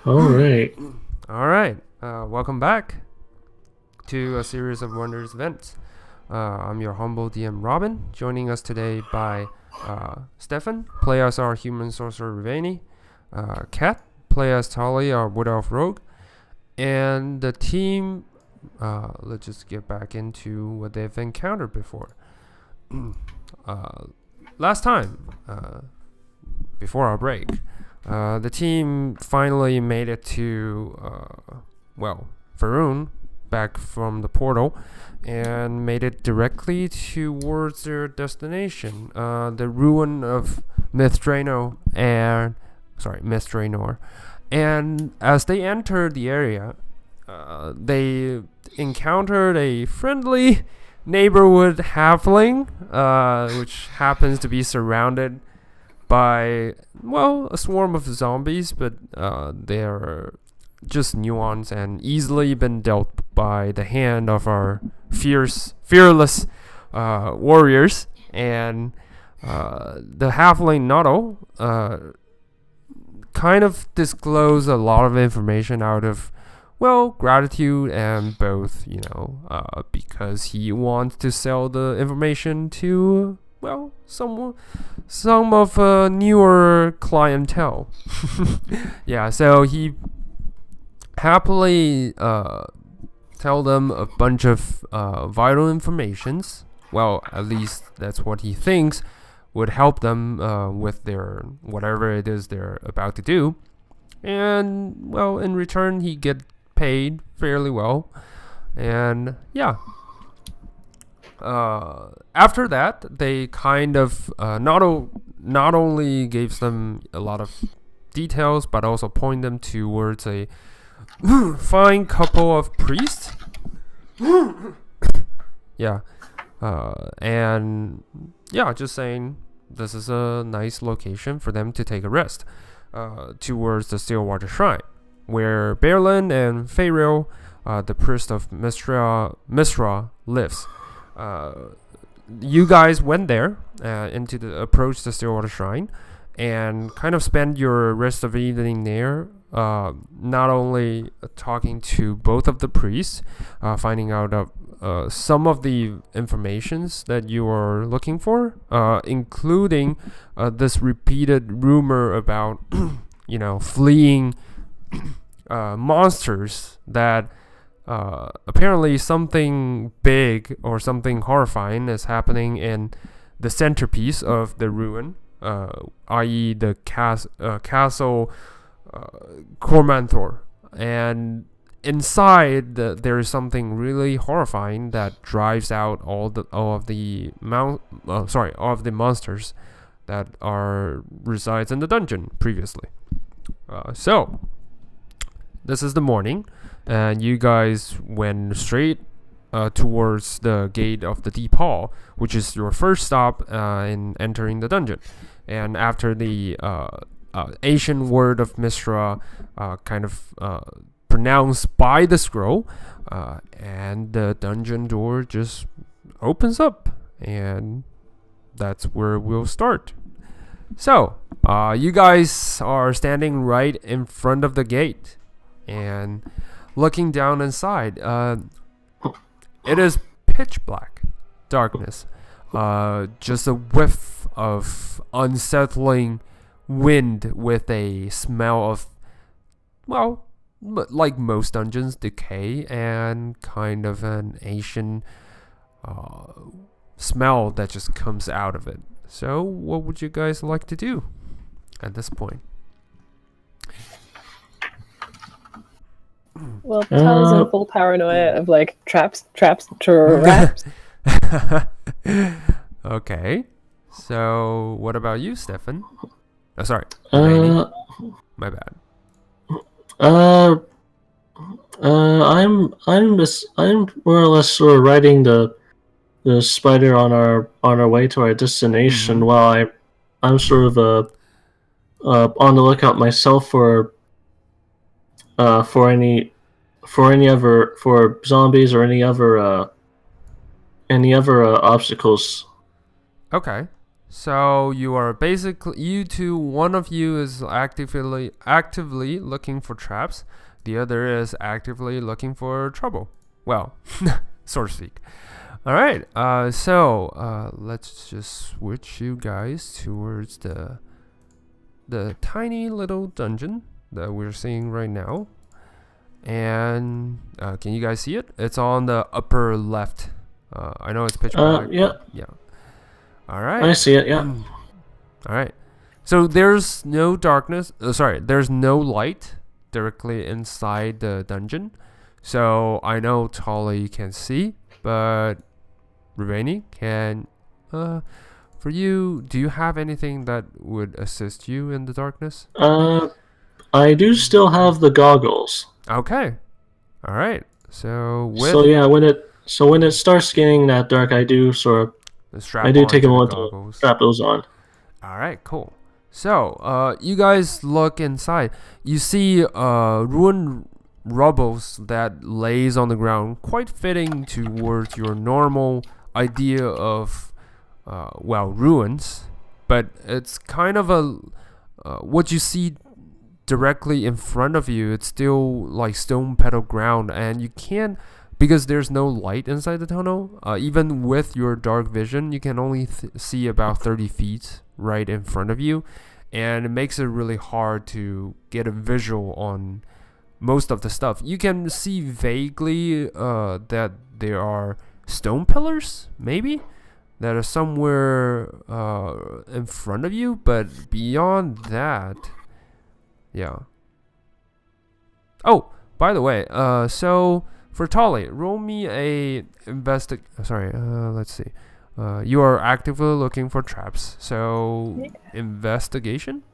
All right. All right. Welcome back to a series of Wonders events. I'm your humble DM Robin. Joining us today by Stefan, play as our human sorcerer Rivani, Kat, play as Tali, our wood elf rogue, and the team. Let's just get back into what they've encountered before. uh, Last time, before our break, the team finally made it to, Faroon, back from the portal, and made it directly towards their destination, the ruin of Mithranor. And as they entered the area, they encountered a friendly neighborhood halfling, which happens to be surrounded by, a swarm of zombies, but they're just nuanced and easily been dealt by the hand of our fearless warriors. And the halfling Noddle kind of disclose a lot of information out of, gratitude, and both, because he wants to sell the information to, some of a newer clientele. Yeah, so he happily tell them a bunch of vital informations. Well, at least that's what he thinks would help them with their whatever it is they're about to do. And in return, he get paid fairly well. And yeah, after that, they kind of not only gave them a lot of details, but also point them towards a fine couple of priests. Yeah, and yeah, just saying this is a nice location for them to take a rest, towards the Stillwater Shrine, where Berlin and Fayriel, the priest of Misra lives. You guys went there, approached the Stillwater Shrine, and kind of spend your rest of the evening there, not only talking to both of the priests, finding out some of the informations that you are looking for, including this repeated rumor about fleeing monsters that apparently something big or something horrifying is happening in the centerpiece of the ruin, i.e. the Castle Cormanthor. And inside, there is something really horrifying that drives out all of the monsters that resides in the dungeon previously. So this is the morning, and you guys went straight towards the gate of the Deep Hall, which is your first stop in entering the dungeon. And after the Asian word of Misra kind of pronounced by the scroll, and the dungeon door just opens up, and that's where we'll start. So, you guys are standing right in front of the gate and looking down inside. It is pitch black darkness. Just a whiff of unsettling wind with a smell of, like most dungeons, decay, and kind of an Asian smell that just comes out of it. So, what would you guys like to do at this point? Well, Tali's in full paranoia of traps, traps. Okay. So, what about you, Stefan? Oh, sorry. My bad. I'm more or less sort of riding the spider on our way to our destination, Mm-hmm. while I'm sort of on the lookout myself for any zombies or any other obstacles. Okay. So you are basically one of you is actively looking for traps. The other is actively looking for trouble. Well, so to speak. All right. So let's just switch you guys towards the tiny little dungeon that we're seeing right now. And can you guys see it? It's on the upper left. I know it's pitch black. Yeah. Yeah. All right. I see it. Yeah. All right. So there's no darkness. There's no light directly inside the dungeon. So I know Tolly can see, but Ravani can. For you, do you have anything that would assist you in the darkness? I do still have the goggles. Okay. All right. So yeah, when it starts getting that dark, I do take a moment to strap those on. All right, cool. So, you guys look inside. You see ruined rubbles that lays on the ground, quite fitting towards your normal idea of, ruins. But it's kind of what you see directly in front of you. It's still like stone pedal ground, and you can't, because there's no light inside the tunnel. Even with your dark vision, you can only see about 30 feet right in front of you, and it makes it really hard to get a visual on most of the stuff. You can see vaguely that there are stone pillars, maybe, that are somewhere in front of you, but beyond that, yeah. Oh, by the way, so for Tolly, roll me a let's see. You are actively looking for traps. So investigation?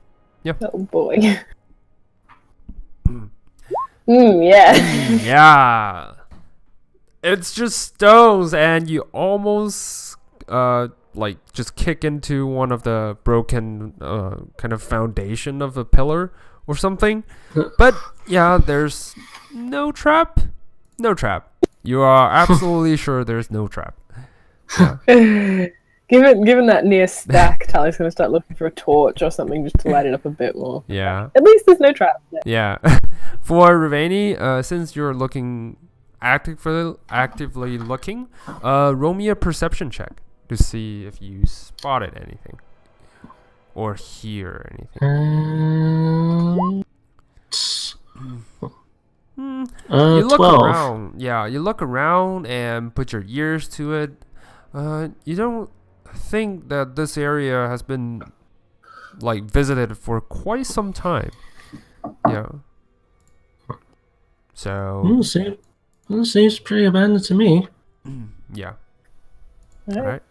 Yeah. Oh boy. Yeah. Yeah. It's just stones, and you almost just kick into one of the broken kind of foundation of a pillar or something. But yeah, there's no trap. No trap. You are absolutely sure there's no trap. Yeah. Given that near stack, Tally's gonna start looking for a torch or something just to light it up a bit more. Yeah. At least there's no trap. Yeah. For Ravani, since you're looking actively looking, roll me a perception check to see if you spotted anything or hear anything. You look 12. around. Yeah, you look around and put your ears to it. You don't think that this area has been visited for quite some time. Yeah. So. Seems pretty abandoned to me. Yeah. All right.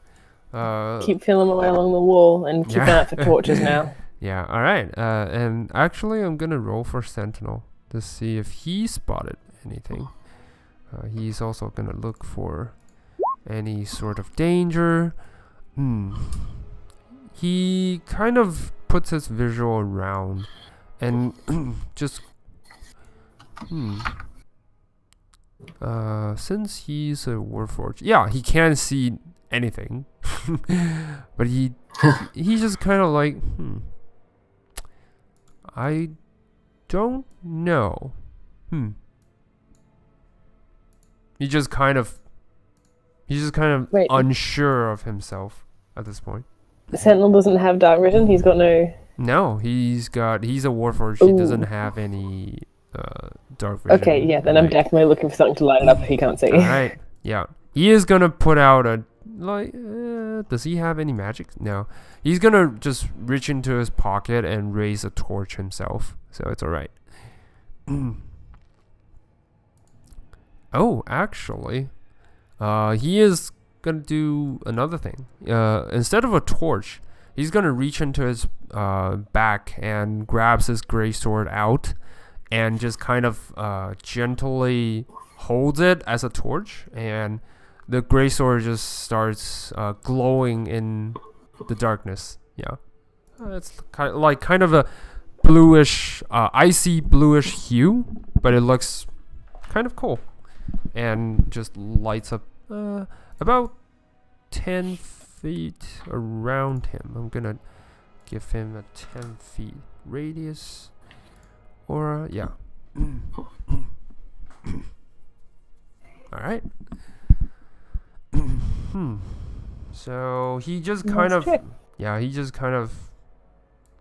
Keep feeling my way along the wall and keep an eye out for torches now. Yeah. All right. And actually, I'm gonna roll for Sentinel to see if he spotted anything. He's also gonna look for any sort of danger. He kind of puts his visual around and just since he's a warforged, yeah, he can't see anything. But he's just kind of like, I don't know. He's just kind of Wait. unsure of himself at this point. The Sentinel doesn't have dark vision. He's got no. No, he's a warforged. He doesn't have any dark vision. Okay, yeah, then I'm definitely looking for something to light it up if he can't see. All right, yeah, he is gonna put out a does he have any magic? No, he's gonna just reach into his pocket and raise a torch himself. So it's all right. Oh, actually, he is gonna do another thing. Instead of a torch, he's gonna reach into his back and grabs his gray sword out and just kind of gently holds it as a torch, and the gray sword just starts glowing in the darkness. Yeah, it's kind of a bluish, icy bluish hue, but it looks kind of cool, and just lights up about 10 feet around him. I'm gonna give him a 10 feet radius. Or, yeah. Alright. So he just kind of... Yeah, he just kind of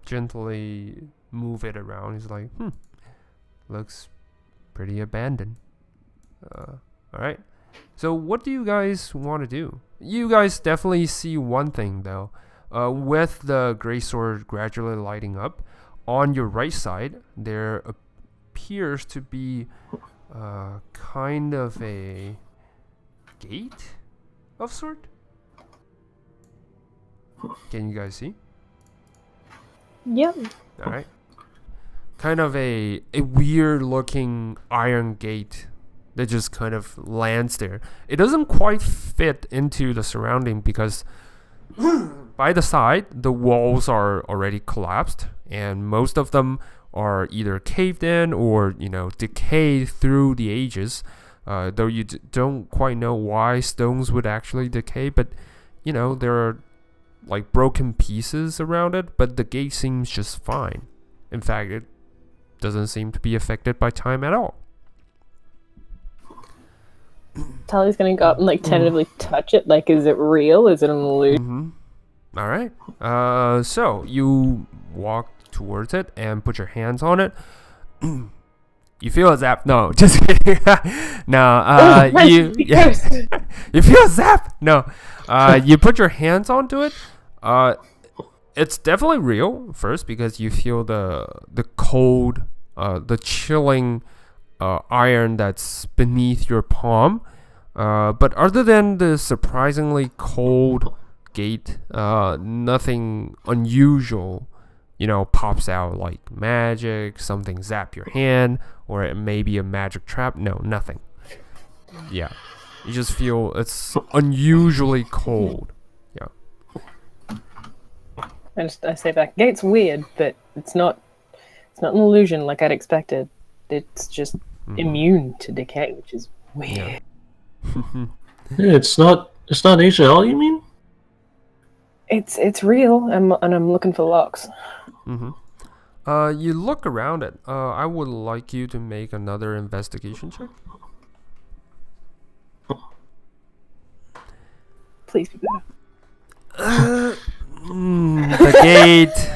gently move it around. He's like, looks pretty abandoned. Alright. So what do you guys want to do? You guys definitely see one thing though. With the gray sword gradually lighting up, on your right side there appears to be kind of a gate of sort. Can you guys see? Yep. Alright. Kind of a weird looking iron gate that just kind of lands there. It doesn't quite fit into the surrounding because by the side the walls are already collapsed and most of them are either caved in or decayed through the ages. Though you don't quite know why stones would actually decay, but there are like broken pieces around it, but the gate seems just fine. In fact, it doesn't seem to be affected by time at all. Tally's gonna go up and like tentatively touch it. Like, is it real? Is it an illusion? All right. So you walk towards it and put your hands on it. You feel a zap? No, just kidding. No. You feel a zap? No. You put your hands onto it. It's definitely real first because you feel the cold, the chilling iron that's beneath your palm. But other than the surprisingly cold gate, nothing unusual, pops out like magic, something zap your hand, or it may be a magic trap. No, nothing. Yeah. You just feel it's unusually cold. Yeah. I say back, gate's weird, but it's not an illusion like I'd expected. It's just immune to decay, which is weird. Yeah. Yeah, it's not age at all, you mean? It's real, and I'm looking for locks. You look around it. I would like you to make another investigation check. Please be better. The gate.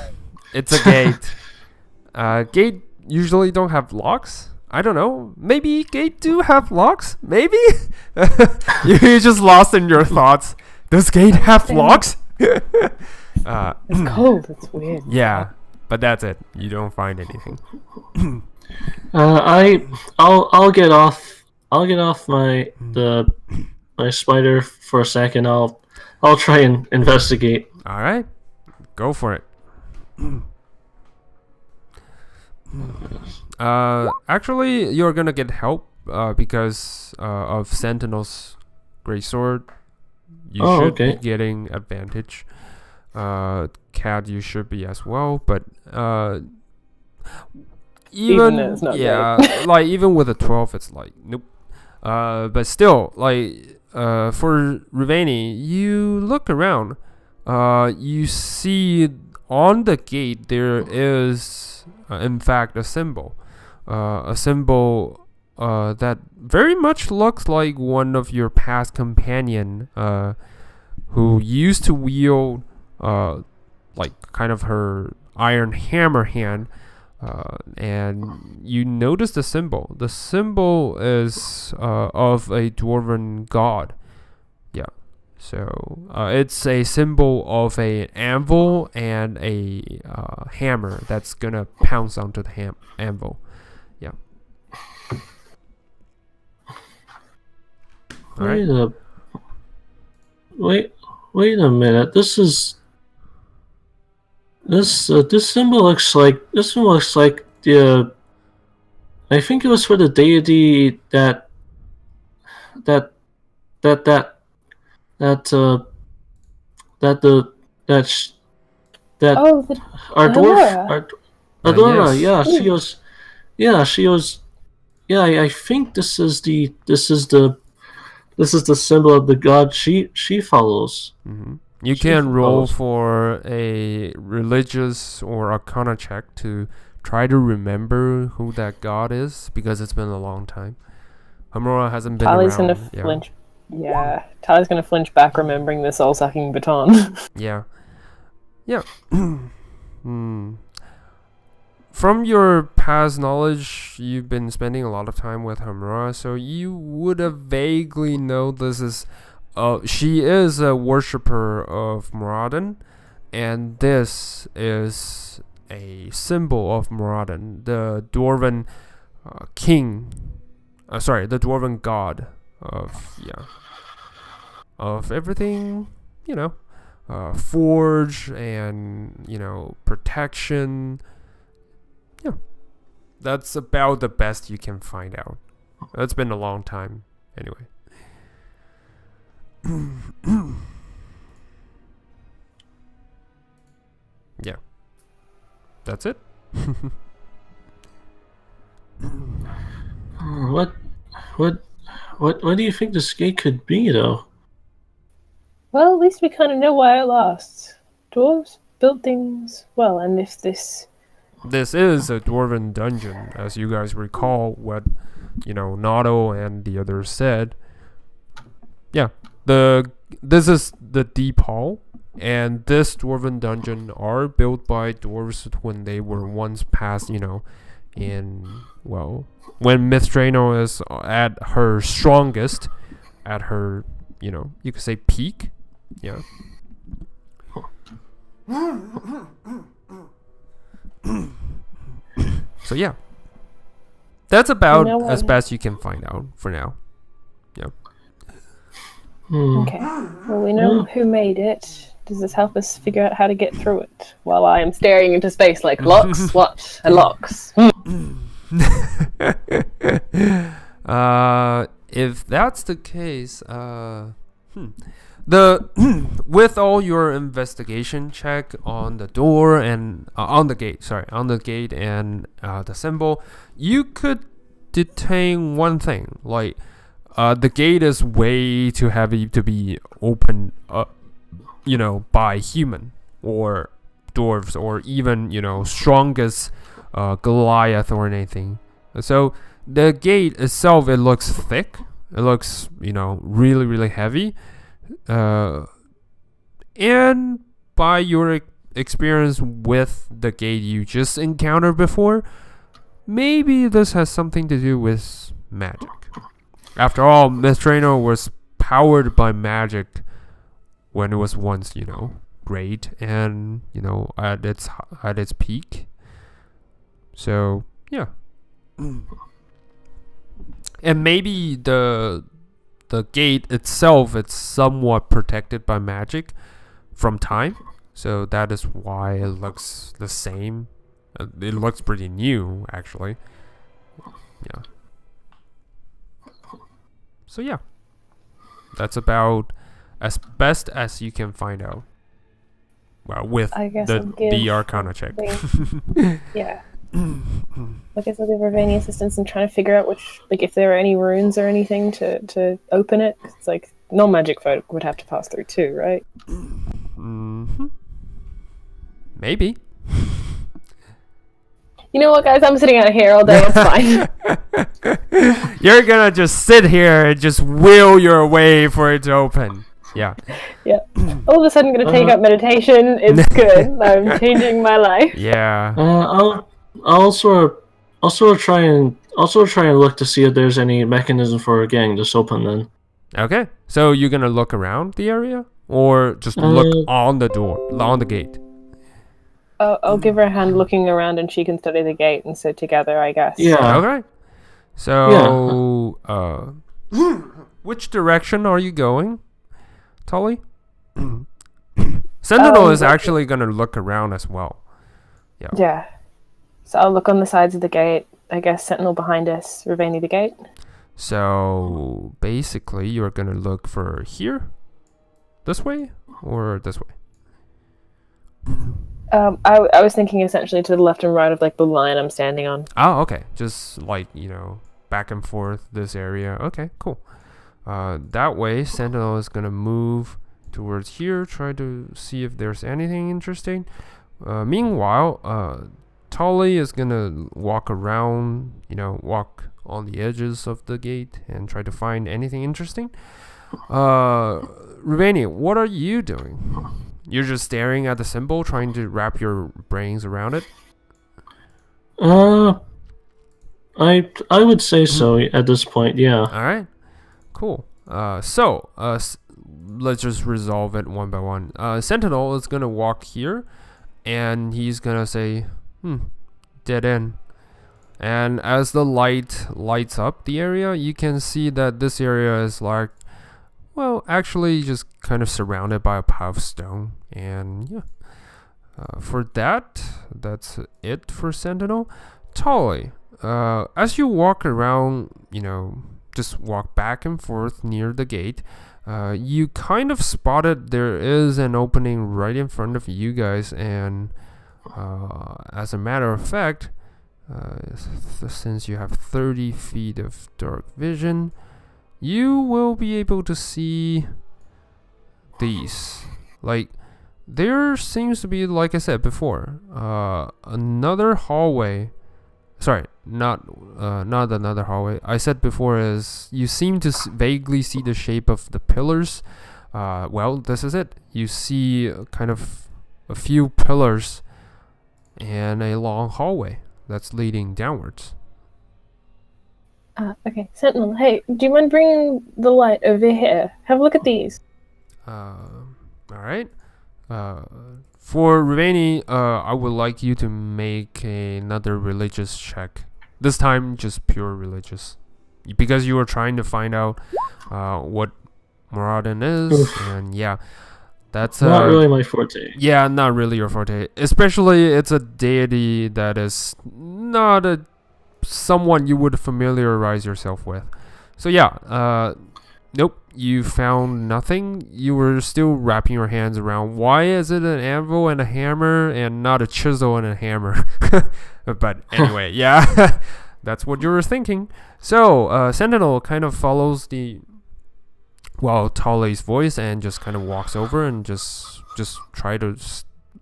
It's a gate. Gate usually don't have locks. I don't know. Maybe gate do have locks. Maybe. You're just lost in your thoughts. Does gate have locks? It's cold. It's weird. Yeah, but that's it. You don't find anything. I'll get off my spider for a second. I'll try and investigate. All right, go for it. Actually, you're gonna get help because of Sentinel's great sword. You should be getting advantage. Cat, you should be as well, but even though it's not like even with a 12, it's like nope. But still, like for Rivani, you look around. You see on the gate there is in fact a symbol that very much looks like one of your past companion who used to wield like kind of her iron hammer hand, and you notice the symbol. The symbol is of a dwarven god. Yeah. So it's a symbol of an anvil and a hammer that's gonna pounce onto the anvil. Yeah. Wait a minute. This symbol looks like the. I think it was for the deity that our dwarf, Adora, yes. she was. I think this is the symbol of the god she follows. You She can roll proposed. for a religious or arcana check to try to remember who that god is, because it's been a long time. Hamura hasn't been Tali's around. gonna flinch. Yeah, Tali's gonna flinch back, remembering the soul-sucking baton. Yeah. Yeah. Hmm. From your past knowledge, you've been spending a lot of time with Hamura, so you would have vaguely know this is. She is a worshipper of Moradin, and this is a symbol of Moradin, the dwarven king. The dwarven god of everything, forge and protection. Yeah, that's about the best you can find out. It's been a long time, anyway. Yeah, that's it. What, what do you think this gate could be, though? Well, at least we kind of know why it lost. Dwarves built things well, and if this... This is a dwarven dungeon, as you guys recall what, Nado and the others said. Yeah, this is the deep hall, and this dwarven dungeon are built by dwarves when they were once past, when Mithrano is at her strongest, at her, you could say peak. Yeah. So yeah, that's about as best you can find out for now. Yeah. Okay. Well, we know who made it. Does this help us figure out how to get through it? While I am staring into space like, locks? What? A locks? If that's the case, with all your investigation check on the door and on the gate and the symbol, you could detain one thing. Like, the gate is way too heavy to be opened up, by human or dwarves or even strongest Goliath or anything. So the gate itself, it looks thick. It looks really, really heavy. And by your experience with the gate you just encountered before, maybe this has something to do with magic. After all, Mithrano was powered by magic when it was once, great and at its peak. So yeah, and maybe the gate itself, it's somewhat protected by magic from time, so that is why it looks the same. It looks pretty new, actually. Yeah. So yeah, that's about as best as you can find out. Well, with the Arcana check. Yeah. I guess I'll give Ravani assistance in trying to figure out if there are any runes or anything to open it. It's like non-magic folk would have to pass through too, right? Mm-hmm. Maybe. You know what, guys? I'm sitting out here all day. It's fine. You're gonna just sit here and just will your way for it to open. Yeah. Yeah. All of a sudden, I'm gonna take up meditation. It's good. I'm changing my life. Yeah. I'll also try and look to see if there's any mechanism for getting this open. Then. Okay. So you're gonna look around the area, or just look on the door, on the gate. I'll give her a hand looking around, and she can study the gate, and so together, I guess. Yeah. Okay. So, which direction are you going, Tully? Sentinel is actually going to look around as well. Yeah. Yeah. So I'll look on the sides of the gate. I guess Sentinel behind us, Ravani the gate. So, basically, you're going to look for here? This way? Or this way? I was thinking essentially to the left and right of the line I'm standing on. Oh, okay. Just back and forth this area. Okay, cool. That way, Sentinel is gonna move towards here, try to see if there's anything interesting. Meanwhile, Tolly is gonna walk around, walk on the edges of the gate and try to find anything interesting. Ruveni, what are you doing? You're just staring at the symbol, trying to wrap your brains around it? I would say so at this point, yeah. Alright, cool. Let's just resolve it one by one. Sentinel is gonna walk here, and he's gonna say, dead end. And as the light lights up the area, you can see that this area is like, well, actually just kind of surrounded by a pile of stone. And yeah, that's it for Sentinel. Tolly, as you walk around, just walk back and forth near the gate, you kind of spotted there is an opening right in front of you guys. And as a matter of fact, since you have 30 feet of dark vision, you will be able to see these. Like, there seems to be, like I said before, another hallway. Sorry, not another hallway. I said before is you seem to vaguely see the shape of the pillars. Well, this is it. You see kind of a few pillars and a long hallway that's leading downwards. Okay, Sentinel, hey, do you mind bringing the light over here? Have a look at these. Alright. For Ruveni, I would like you to make another religious check. This time, just pure religious. Because you were trying to find out what Moradin is. Oof. And yeah, that's not really my forte. Yeah, not really your forte. Especially, it's a deity that is not someone you would familiarize yourself with. So yeah, nope, you found nothing. You were still wrapping your hands around why is it an anvil and a hammer and not a chisel and a hammer. But anyway, yeah, that's what you were thinking. So Sentinel kind of follows Tolly's voice and just kind of walks over and just try to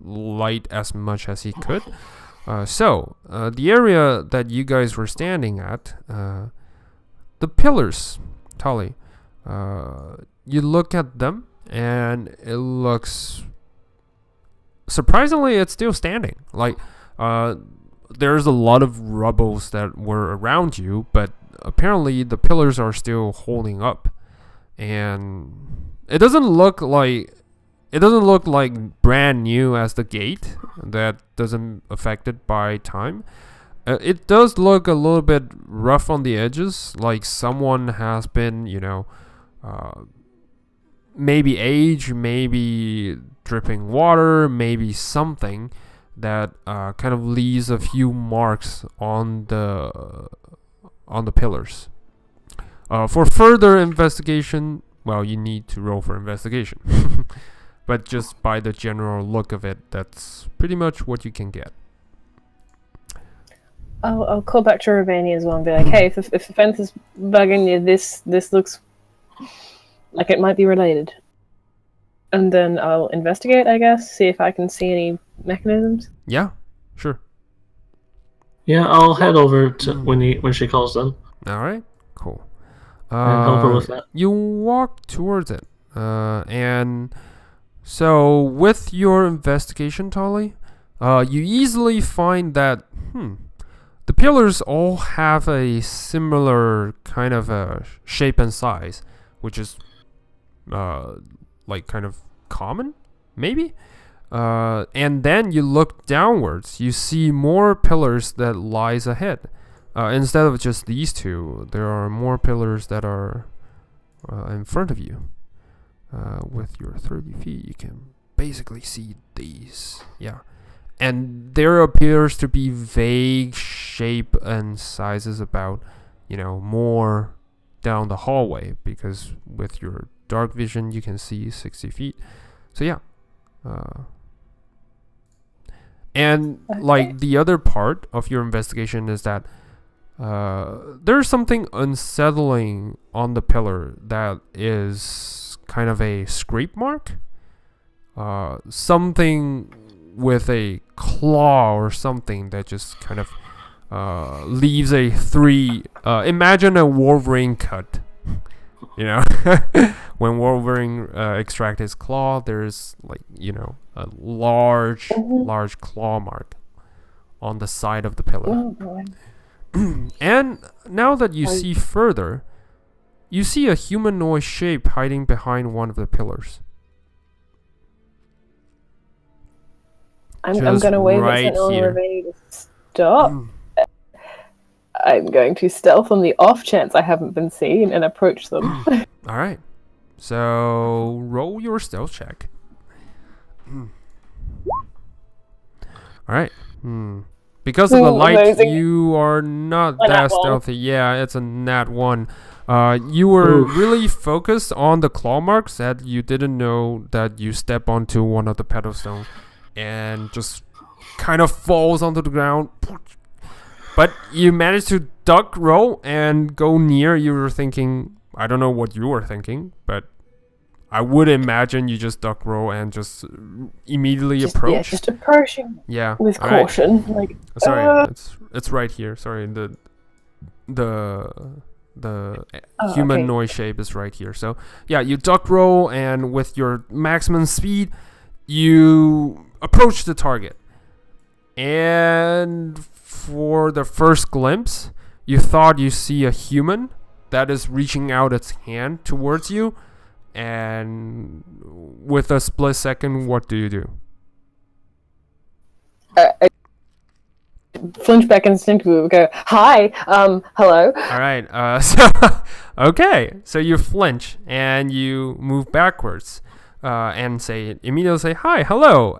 light as much as he could. So the area that you guys were standing at, the pillars, Tolly, you look at them and it looks surprisingly it's still standing. Like there's a lot of rubbles that were around you, but apparently the pillars are still holding up, and it doesn't look like brand new as the gate that doesn't affected by time. It does look a little bit rough on the edges, like someone has been, maybe age, maybe dripping water, maybe something that kind of leaves a few marks on the pillars. For further investigation, well, you need to roll for investigation. But just by the general look of it, that's pretty much what you can get. I'll call back to Ravani as well and be like, hey, if the fence is bugging you, this looks like it might be related. And then I'll investigate, I guess, see if I can see any mechanisms. Yeah, sure. Yeah, I'll head over to when she calls them. All right, cool. And help her with that. You walk towards it, and so with your investigation, Tolly, you easily find that the pillars all have a similar kind of shape and size, which is like kind of common, maybe. And then you look downwards, you see more pillars that lies ahead. Instead of just these two, there are more pillars that are in front of you. With your 30 feet, you can basically see these. Yeah. And there appears to be vague shape and sizes about, more down the hallway, because with your dark vision, you can see 60 feet. So yeah. And like the other part of your investigation is that there's something unsettling on the pillar that is kind of a scrape mark. Something with a claw or something that just kind of leaves a 3. Imagine a Wolverine cut. You know, when Wolverine extract his claw, there's like, you know, a large claw mark on the side of the pillar. Oh boy. And now that you see further, you see a humanoid shape hiding behind one of the pillars. I'm Just going to wave right at Sentinel here. and Ravani to stop. I'm going to stealth on the off chance I haven't been seen and approach them. All right. So roll your stealth check. All right. Because of the light, amazing. you are not A that nat one. stealthy. Yeah, it's a nat 1. You were really focused on the claw marks that you didn't know that you step onto one of the pedestals and just kind of falls onto the ground. But you managed to duck, roll, and go near. You were thinking, I don't know what you were thinking, but I would imagine you just duck, roll, and just immediately approach. Yeah, just approaching Yeah, with all right. caution. Like, Sorry, it's right here. Sorry, the humanoid shape is right here. So yeah, you duck, roll, and with your maximum speed, you approach the target. And for the first glimpse, you thought you see a human that is reaching out its hand towards you. And with a split second, what do you do? I flinch back instinctively. We go, hi, hello. All right. So you flinch and you move backwards, and immediately say hi, hello.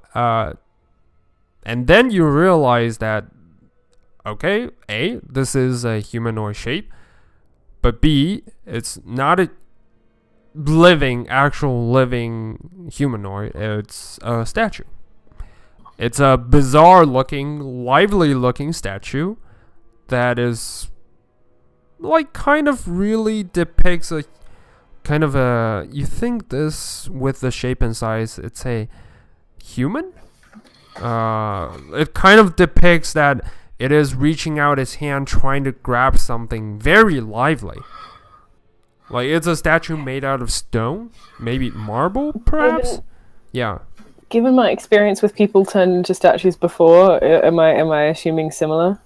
And then you realize that, okay, A, this is a humanoid shape, but B, it's not a actual living humanoid. It's a statue. It's a bizarre looking, lively looking statue that is like kind of really depicts a kind of a, you think this with the shape and size, it's a human? It kind of depicts that it is reaching out its hand trying to grab something very lively. Like it's a statue made out of stone, maybe marble, perhaps. Yeah. Given my experience with people turned into statues before, am I assuming similar?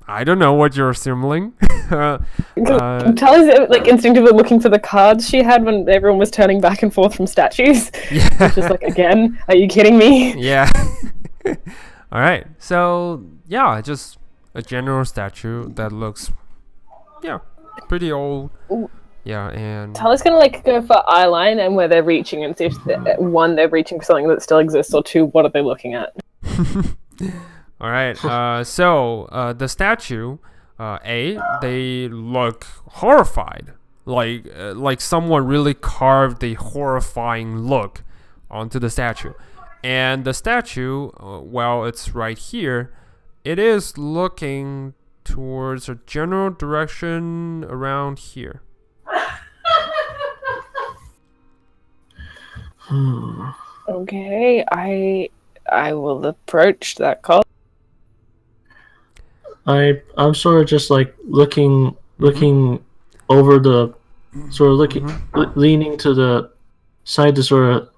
I don't know what you're assuming. Tally's like instinctively looking for the cards she had when everyone was turning back and forth from statues. Yeah. Just like, again, are you kidding me? Yeah. All right. So yeah, just a general statue that looks, yeah, pretty old. Ooh. Yeah, and Tally's gonna like go for eyeline and where they're reaching and see if one, they're reaching for something that still exists, or two, what are they looking at? all right. So the statue, they look horrified, like someone really carved a horrifying look onto the statue, and the statue, well, it's right here. It is looking towards a general direction around here. Okay, I will approach that call. I'm sort of just like looking over the, sort of leaning to the side to sort of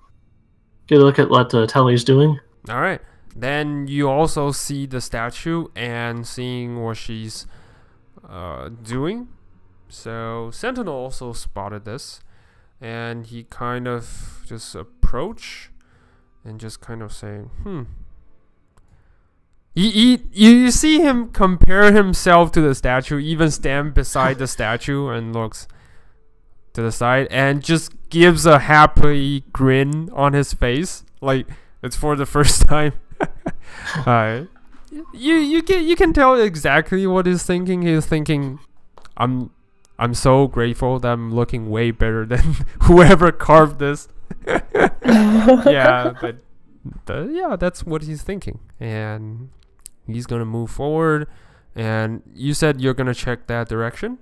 get a look at what Tally's doing. All right. Then you also see the statue and seeing what she's doing. So Sentinel also spotted this, and he kind of just approach and just kind of say, You see him compare himself to the statue, even stand beside the statue and looks to the side and just gives a happy grin on his face, like it's for the first time. You can tell exactly what he's thinking. He's thinking, I'm so grateful that I'm looking way better than whoever carved this. Yeah, but that's what he's thinking, and he's gonna move forward. And you said you're gonna check that direction,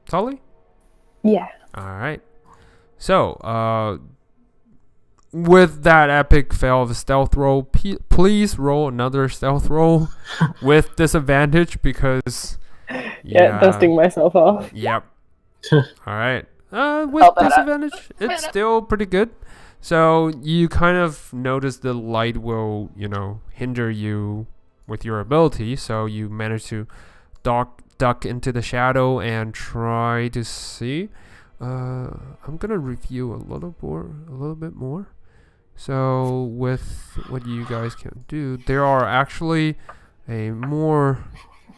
Tolly? Yeah. All right. So, with that epic fail of a stealth roll, please roll another stealth roll with disadvantage because Yeah, dusting myself off. Yep. All right. With Help that out. disadvantage, it's still pretty good. So you kind of notice the light will, hinder you with your ability. So you manage to duck into the shadow and try to see. I'm gonna review a little bit more. So with what you guys can do, there are actually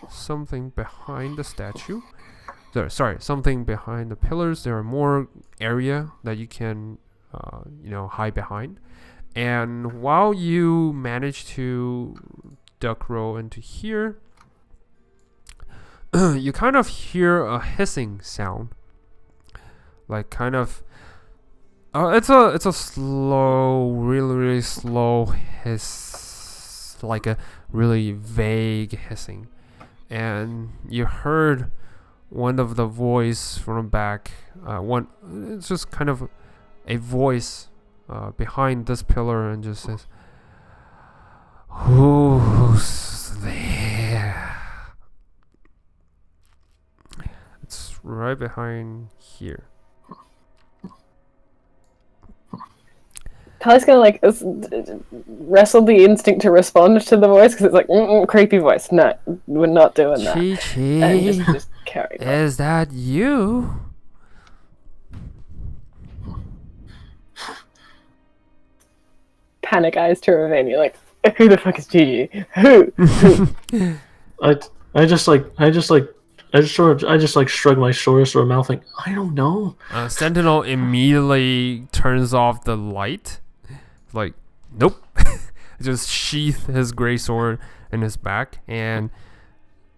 something behind the statue. Something behind the pillars. There are more area that you can, hide behind. And while you manage to duck roll into here, you kind of hear a hissing sound. Like kind of, it's a slow, really, really slow hiss, like a really vague hissing. And you heard one of the voice from back, it's just kind of a voice behind this pillar and just says, "Who's there?" It's right behind here. Kylie's gonna wrestle the instinct to respond to the voice because it's like creepy voice. No, we're not doing that. Chi-Chi, And just carry on. is that you? Panic eyes to Ravania, like, who the fuck is Gigi? Who? I just shrug my shoulders to her mouth, like, I don't know. Sentinel immediately turns off the light. Like, nope. Just sheath his gray sword in his back, and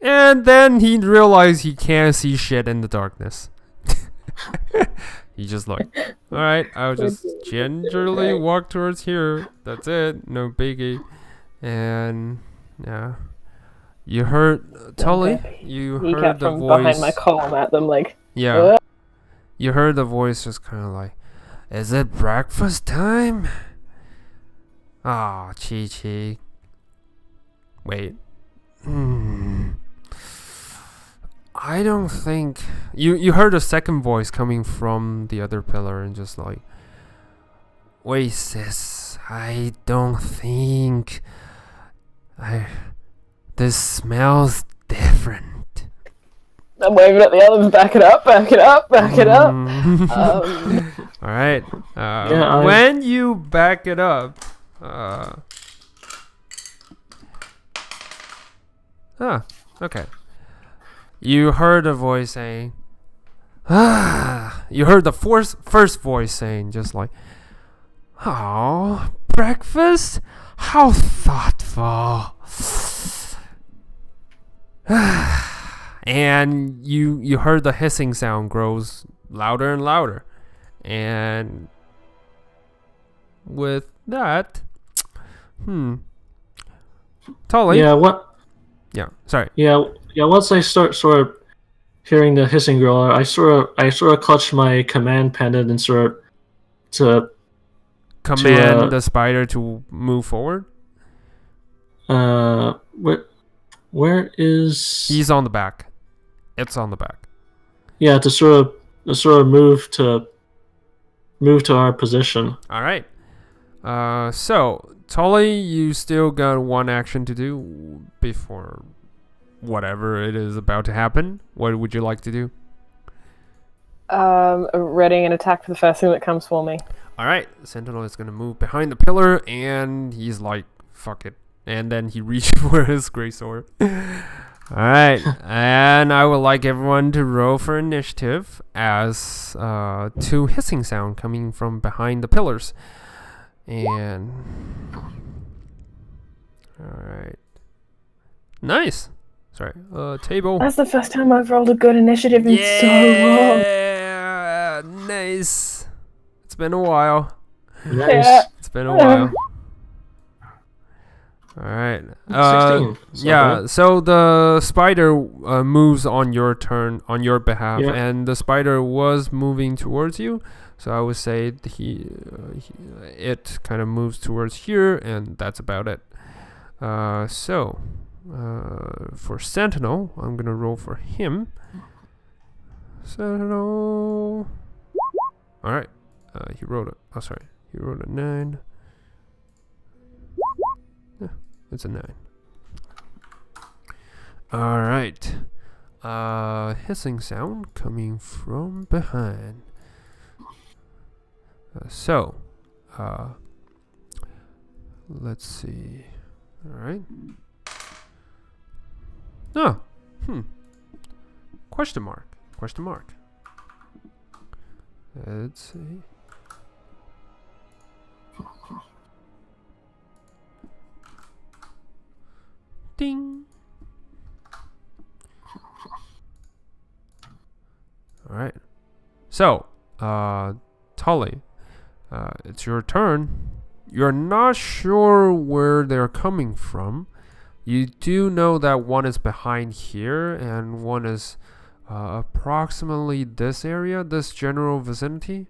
then he realized he can't see shit in the darkness. He just like, all right, I'll just gingerly walk towards here. That's it, no biggie. And yeah, you heard Tully. You He heard kept the from voice behind my column at them, like, Yeah, you heard the voice just kind of like, "Is it breakfast time?" Ah, Chi-Chi. Wait. I don't think you heard a second voice coming from the other pillar and just like, "Wait, sis, I don't think this smells different." I'm waving at the others, back it up, back it up, back it up. All right. Yeah, when you back it up, okay. You heard a voice saying, you heard the first voice saying just like, "Oh, breakfast? How thoughtful." And you heard the hissing sound grows louder and louder. And with that, Tully. Yeah, what? Yeah, sorry. Yeah. Once I start sort of hearing the hissing growl, I sort of clutch my command pendant and sort of to Command the spider to move forward. Where is? He's on the back. It's on the back. Yeah, to sort of move to our position. All right. So Tully, you still got one action to do before whatever it is about to happen. What would you like to do? Readying an attack for the first thing that comes for me. All right. Sentinel is going to move behind the pillar, and he's like, "Fuck it." And then he reaches for his great sword. All right. And I would like everyone to roll for initiative as two hissing sound coming from behind the pillars. And all right. Nice. Sorry. Table. That's the first time I've rolled a good initiative in so long. Yeah. Nice. It's been a while. Nice. Yeah. It's been a while. All right. 16. Yeah. So the spider moves on your turn, on your behalf, Yeah. and the spider was moving towards you. So I would say it kind of moves towards here, and that's about it. So for Sentinel, I'm gonna roll for him. Sentinel. All right. He rolled He rolled a 9. Yeah, it's a 9. All right. Hissing sound coming from behind. Let's see. All right. Oh. Question mark. Let's see. Ding. All right. So, Tully, it's your turn. You're not sure where they're coming from. You do know that one is behind here and one is approximately this area, this general vicinity.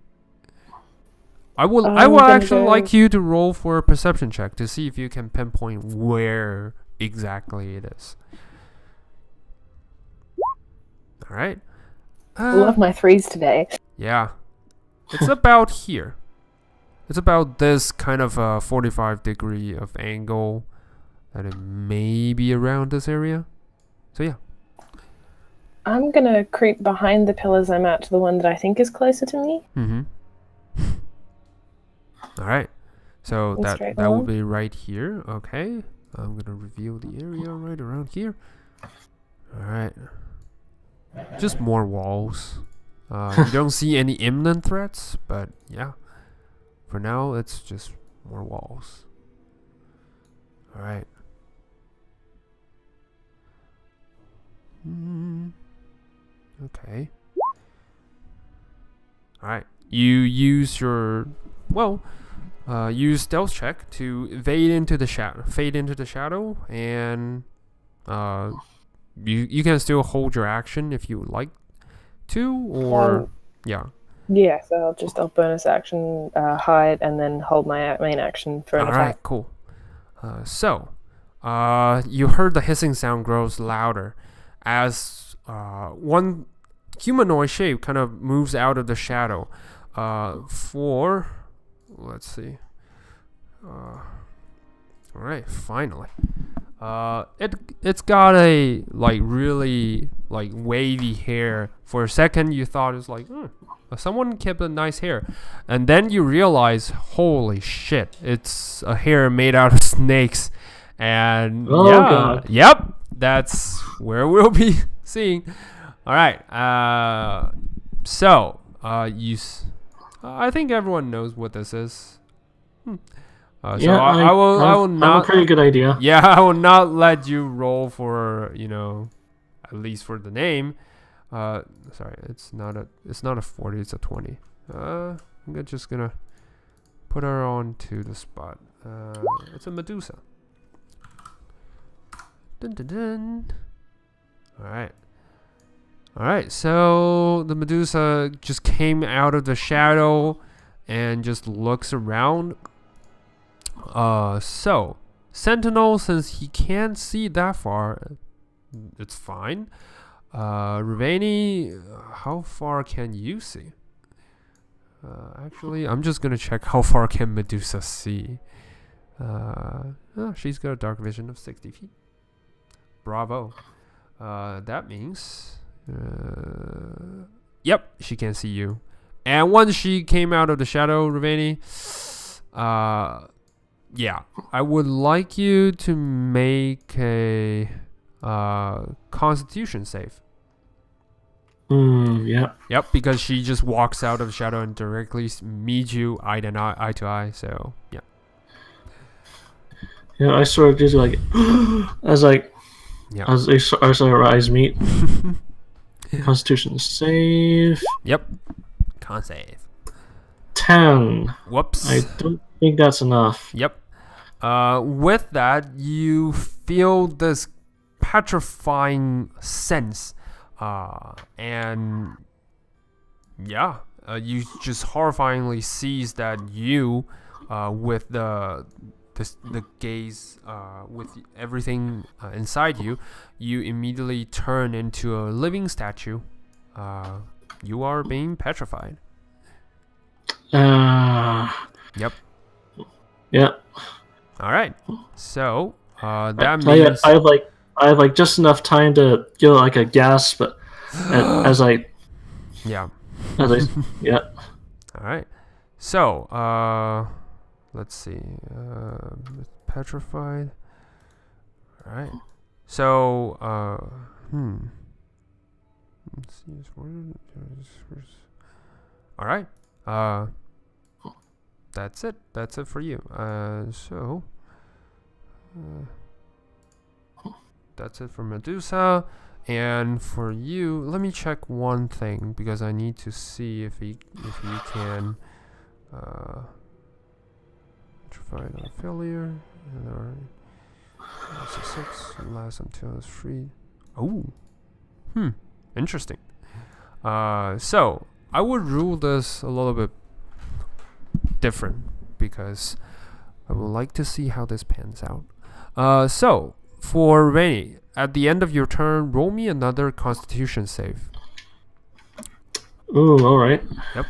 I will actually like you to roll for a perception check to see if you can pinpoint where exactly it is. All right. I love my 3s today. Yeah. It's about here. It's about this kind of 45 degree of angle that it may be around this area. So yeah. I'm gonna creep behind the pillars I'm at to the one that I think is closer to me. Mm-hmm. All right. So that will be right here. Okay. I'm gonna reveal the area right around here. All right. Just more walls. You don't see any imminent threats, but yeah. For now, it's just more walls. All right. Okay. All right. You use your use stealth check to fade into the shadow, and you can still hold your action if you would like to, or yeah. Yeah, so I'll bonus action, hide, and then hold my main action for an attack. Alright, cool. You heard the hissing sound grows louder as one humanoid shape kind of moves out of the shadow. Let's see. Alright, finally. It's got a really wavy hair. For a second you thought it was like someone kept a nice hair, and then you realize, holy shit, it's a hair made out of snakes. And God. Yep, that's where we'll be seeing. All right. I think everyone knows what this is. I will not. have a pretty good idea. Yeah, I will not let you roll for at least for the name. Sorry, it's not a 40, it's a 20. I'm just gonna put her onto the spot. It's a Medusa. Dun dun dun. All right. So the Medusa just came out of the shadow and just looks around. So Sentinel, since he can't see that far, it's fine. Rivani, how far can you see? Actually, I'm just gonna check how far can Medusa see. She's got a dark vision of 60 feet. Bravo. That means, yep, she can see you. And once she came out of the shadow, Rivani, yeah, I would like you to make a Constitution save. Yeah. Yep, because she just walks out of the shadow and directly meets you eye to eye. So yeah. Yeah, I sort of just like as our eyes meet. Constitution save. Yep. Con save. 10. Whoops. I don't think that's enough. Yep. With that, you feel this petrifying sense, and yeah, you just horrifyingly sees that you, with the gaze, with everything inside you, you immediately turn into a living statue. You are being petrified. Yep. Yeah. All right. So that means I have like just enough time to give like a gasp, but as I yeah. Yeah. All right. So let's see. Petrified. All right. So let's see. All right. That's it. That's it for you. So that's it for Medusa. And for you, let me check one thing because I need to see if you can petrified on failure. And already 6 lasts until it's free. Oh, interesting. So I would rule this a little bit different because I would like to see how this pans out. So for Rainy, at the end of your turn, roll me another Constitution save. Ooh, all right. Yep.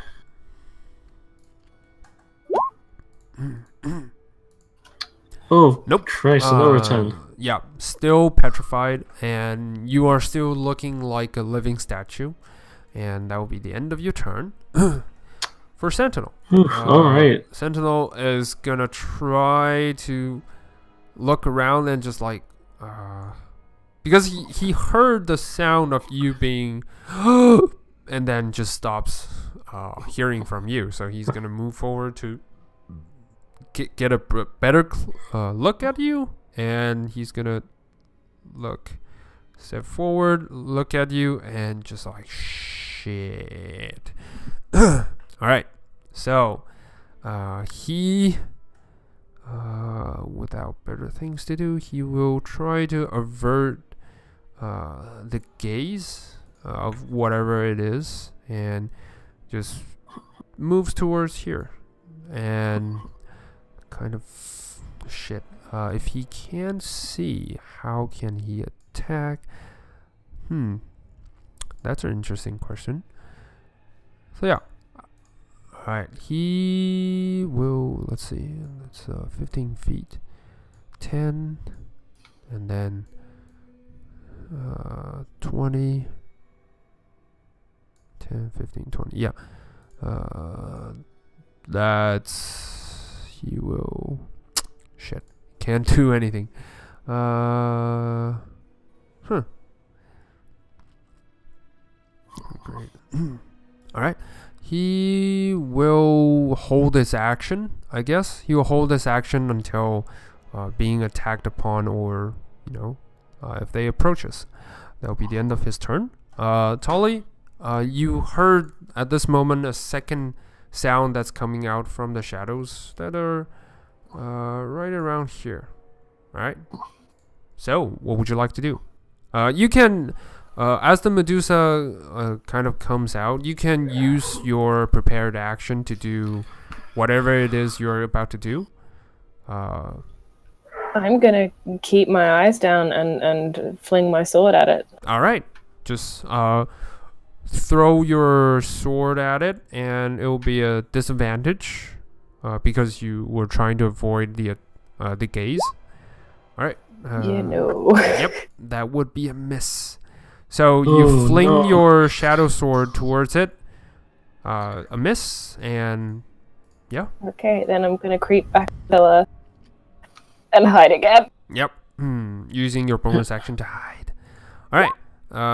Oh, nope. Christ, another 10. Yeah, still petrified, and you are still looking like a living statue, and that will be the end of your turn. For Sentinel. All right. Sentinel is gonna try to look around and just like, because he heard the sound of you being, and then just stops hearing from you. So he's gonna move forward to get a better look at you, and he's gonna step forward, look at you, and just like shit. All right, so he, without better things to do, he will try to avert the gaze of whatever it is, and just moves towards here, and kind of shit. If he can't see, how can he attack? That's an interesting question. So yeah. Alright, he will, let's see, that's 15 feet, 10, and then 20, 10, 15, 20, yeah, he will, shit, can't do anything, great, alright. He will hold his action, I guess. He will hold his action until being attacked upon, or, if they approach us. That will be the end of his turn. Tolly, you heard at this moment a second sound that's coming out from the shadows that are right around here. Alright? So, what would you like to do? You can... as the Medusa kind of comes out, you can use your prepared action to do whatever it is you're about to do. I'm gonna keep my eyes down and fling my sword at it. All right, just throw your sword at it, and it will be a disadvantage because you were trying to avoid the gaze. All right. Yep, that would be a miss. So you fling your shadow sword towards it, a miss, and yeah. Okay, then I'm gonna creep back to the pillar and hide again. Yep, using your bonus action to hide. All right,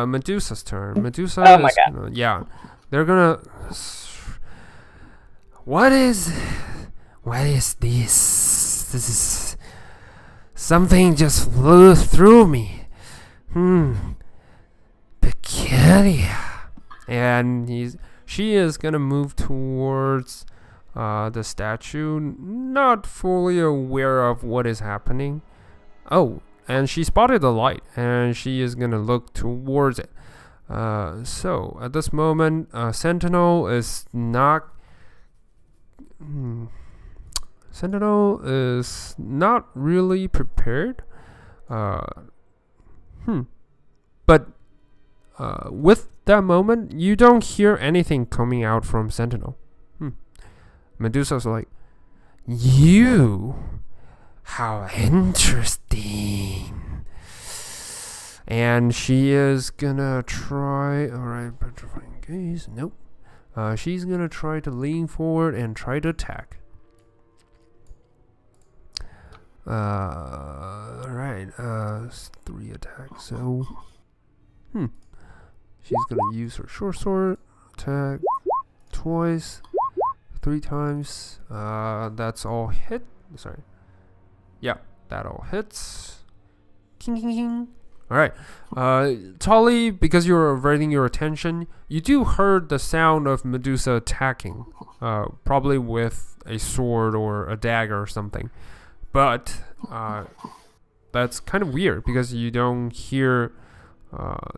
Medusa's turn. Medusa. Oh my god. Yeah, they're gonna. What is this? This is something just flew through me. Peculiar. And she is gonna move towards The statue not fully aware of what is happening. Oh, and she spotted the light, and she is gonna look towards it. So at this moment, Sentinel is not. Sentinel is not really prepared. But with that moment, you don't hear anything coming out from Sentinel. Medusa's like, you? How interesting. And she is gonna try. Alright, petrifying gaze. Nope. She's gonna try to lean forward and try to attack. Alright, 3 attacks. So, she's gonna use her short sword, attack twice, 3 times. That's all hit. Sorry. Yeah, that all hits. King, king, king. Alright. Tolly, because you're averting your attention, you do heard the sound of Medusa attacking. Probably with a sword or a dagger or something. But that's kind of weird because you don't hear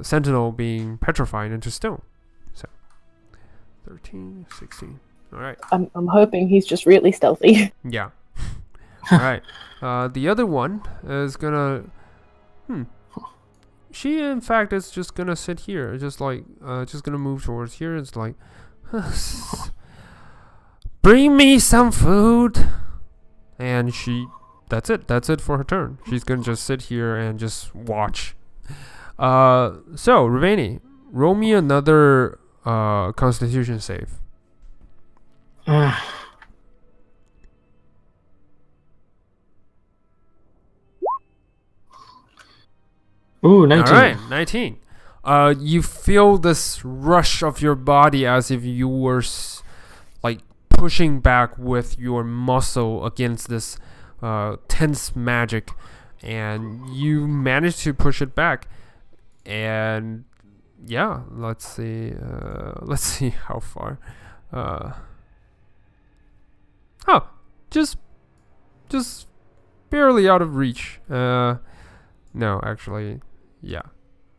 Sentinel being petrified into stone. So 13, 16. Alright. I'm hoping he's just really stealthy. Yeah. Alright. The other one is gonna she in fact is just gonna sit here. Just like just gonna move towards here. It's like bring me some food. And that's it for her turn. She's gonna just sit here and just watch. So Ravani, roll me another Constitution save. Ooh, 19. Alright, 19. You feel this rush of your body as if you were like pushing back with your muscle against this tense magic, and you manage to push it back. And yeah, let's see how far. Just barely out of reach. No, actually, yeah.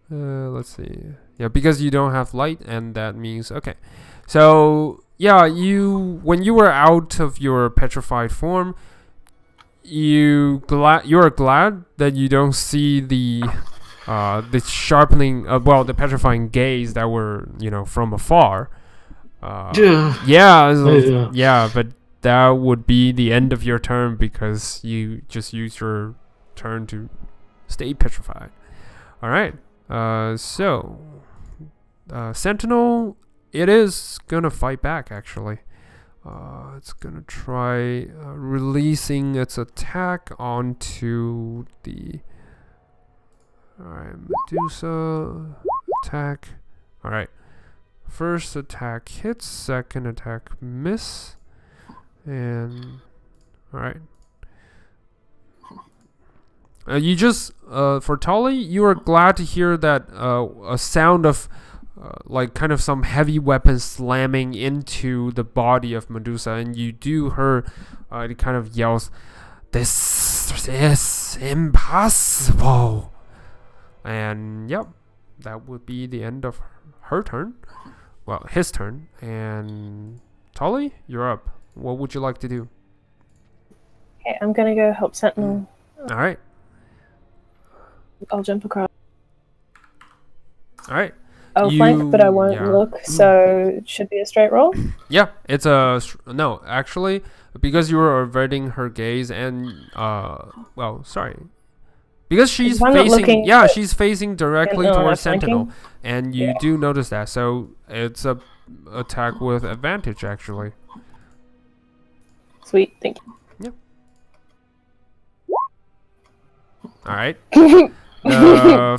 Let's see. Yeah, because you don't have light, and that means okay. So yeah, when you were out of your petrified form, you're glad that you don't see the sharpening, the petrifying gaze that were from afar. Yeah, but that would be the end of your turn because you just used your turn to stay petrified. All right. So Sentinel, it is gonna fight back actually. It's gonna try releasing its attack onto the. Alright, Medusa attack. Alright. First attack hits, second attack miss. And alright. You just for Tolly, you are glad to hear that a sound of like kind of some heavy weapon slamming into the body of Medusa, and you do hear it kind of yells, "This is impossible." And yep, that would be the end of her turn. Well, his turn. And Tolly, you're up. What would you like to do? Okay, I'm gonna go help Sentinel. All right. I'll jump across. All right. I'll flank, but I won't look, so it should be a straight roll. Yeah, it's no, actually, because you were averting her gaze and because she's facing, she's facing directly towards Sentinel, and you do notice that, so it's a attack with advantage actually. Sweet, thank you. Yep. All right.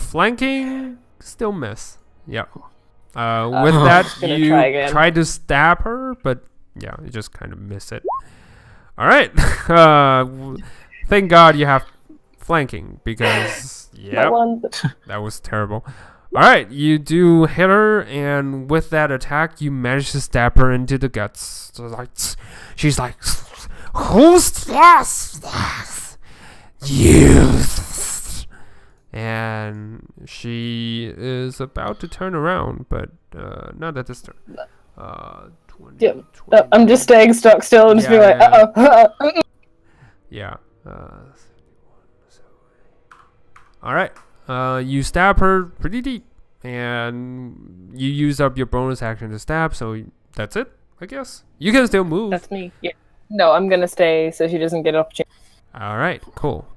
Flanking, still miss. Yeah. With that, you try to stab her, but yeah, you just kind of miss it. All right. Thank God you have flanking because that was terrible. All right, you do hit her, and with that attack, you manage to stab her into the guts. So like, she's like, "Who's this? You?" And she is about to turn around, but not at this turn. 20, Yep. 20. I'm just staying stuck still and just being like, Yeah, uh-oh. Yeah. All right. You stab her pretty deep, and you use up your bonus action to stab. So that's it, I guess. You can still move. That's me. Yeah. No, I'm gonna stay so she doesn't get an opportunity. All right. Cool.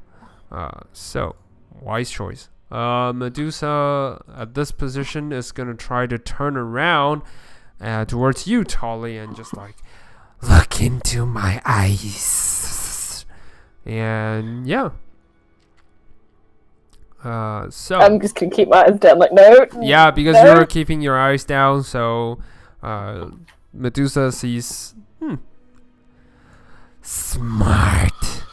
So wise choice. Medusa at this position is gonna try to turn around towards you, Tolly, and just like look into my eyes. And yeah. So I'm just gonna keep my eyes down, like, no. yeah, because no. you're keeping your eyes down, so Medusa sees smart.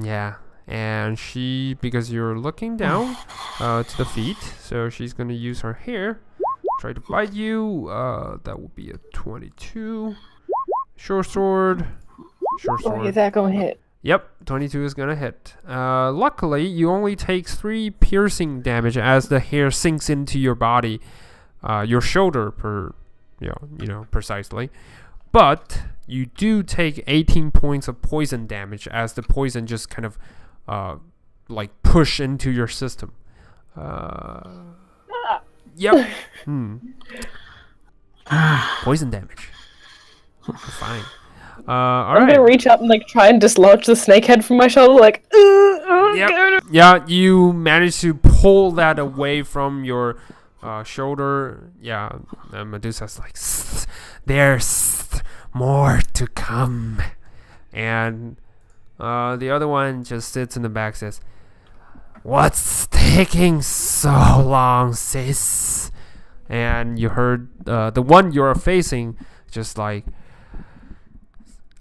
Yeah, and she, because you're looking down to the feet, so she's gonna use her hair, try to bite you. That will be a 22. Short sword. Oh, is that gonna hit? Yep, 22 is gonna hit. Luckily, you only take 3 piercing damage as the hair sinks into your body, your shoulder precisely. But you do take 18 points of poison damage as the poison just kind of like push into your system. Yep. Poison damage. Fine. All I'm right. gonna reach up and like try and dislodge the snake head from my shoulder, like. Yep. Yeah, you managed to pull that away from your shoulder. Yeah, Medusa's like, there's more to come. And the other one just sits in the back, says, what's taking so long, sis? And you heard the one you're facing just like,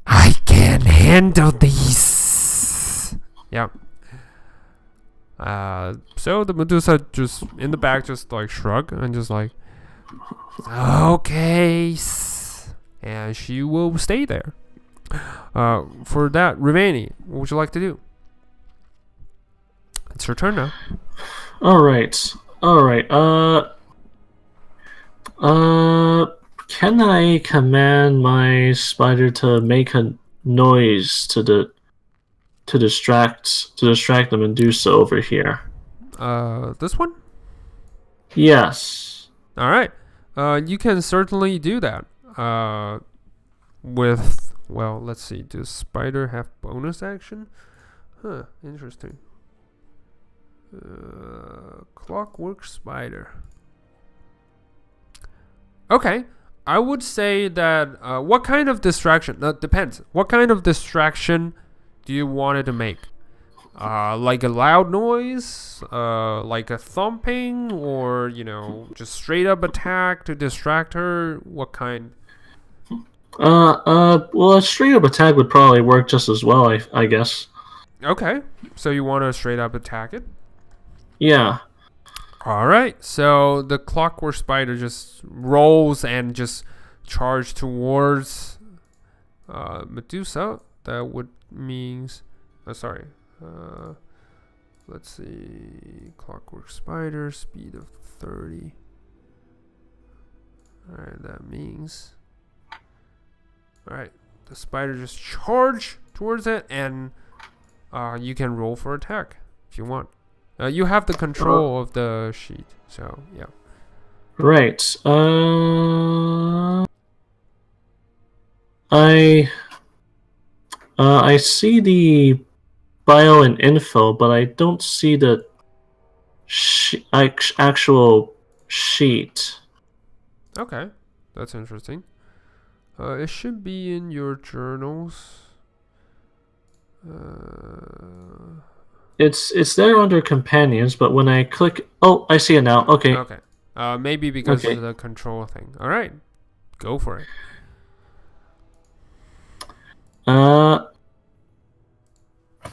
I can handle these. Yep. So the Medusa just in the back just like shrug and just like, okay, and she will stay there. For that, Ravani, what would you like to do? It's your turn now. All right. Can I command my spider to make a noise to distract the Medusa over here? This one? Yes. All right. You can certainly do that. With, well, let's see. Does spider have bonus action? Huh. Interesting. Clockwork spider. Okay. I would say that what kind of distraction? Depends. What kind of distraction do you want it to make? Like a loud noise, like a thumping, or just straight up attack to distract her. What kind? Well, a straight up attack would probably work just as well, I guess. Okay, so you want to straight up attack it? Yeah. All right. So the clockwork spider just rolls and just charge towards Medusa. That would means. Sorry. Let's see. Clockwork spider, speed of 30. Alright, that means. Alright, the spider just charge towards it, and you can roll for attack if you want. You have the control of the sheet, so yeah. Right. I see the bio and info, but I don't see the actual sheet. Okay, that's interesting. It should be in your journals. It's there under companions, but when I click, oh, I see it now. Okay. Okay. Maybe because of the control thing. All right, go for it. All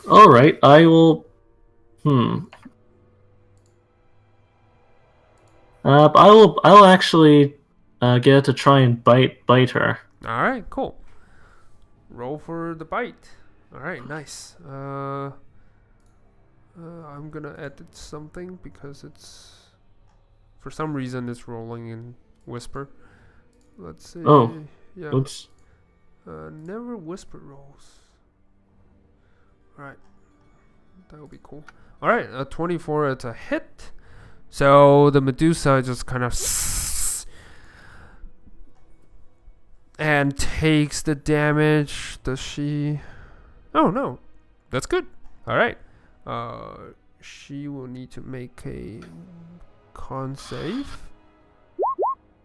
right. I will. I'll actually get it to try and bite her. All right, cool. Roll for the bite. All right, nice. I'm gonna edit something because it's for some reason it's rolling in whisper. Let's see. Oh, yeah. oops. Never whisper rolls. All right, that would be cool. All right, 24. It's a hit. So the Medusa just kind of and takes the damage. Does she? Oh no, that's good. All right. She will need to make a con save,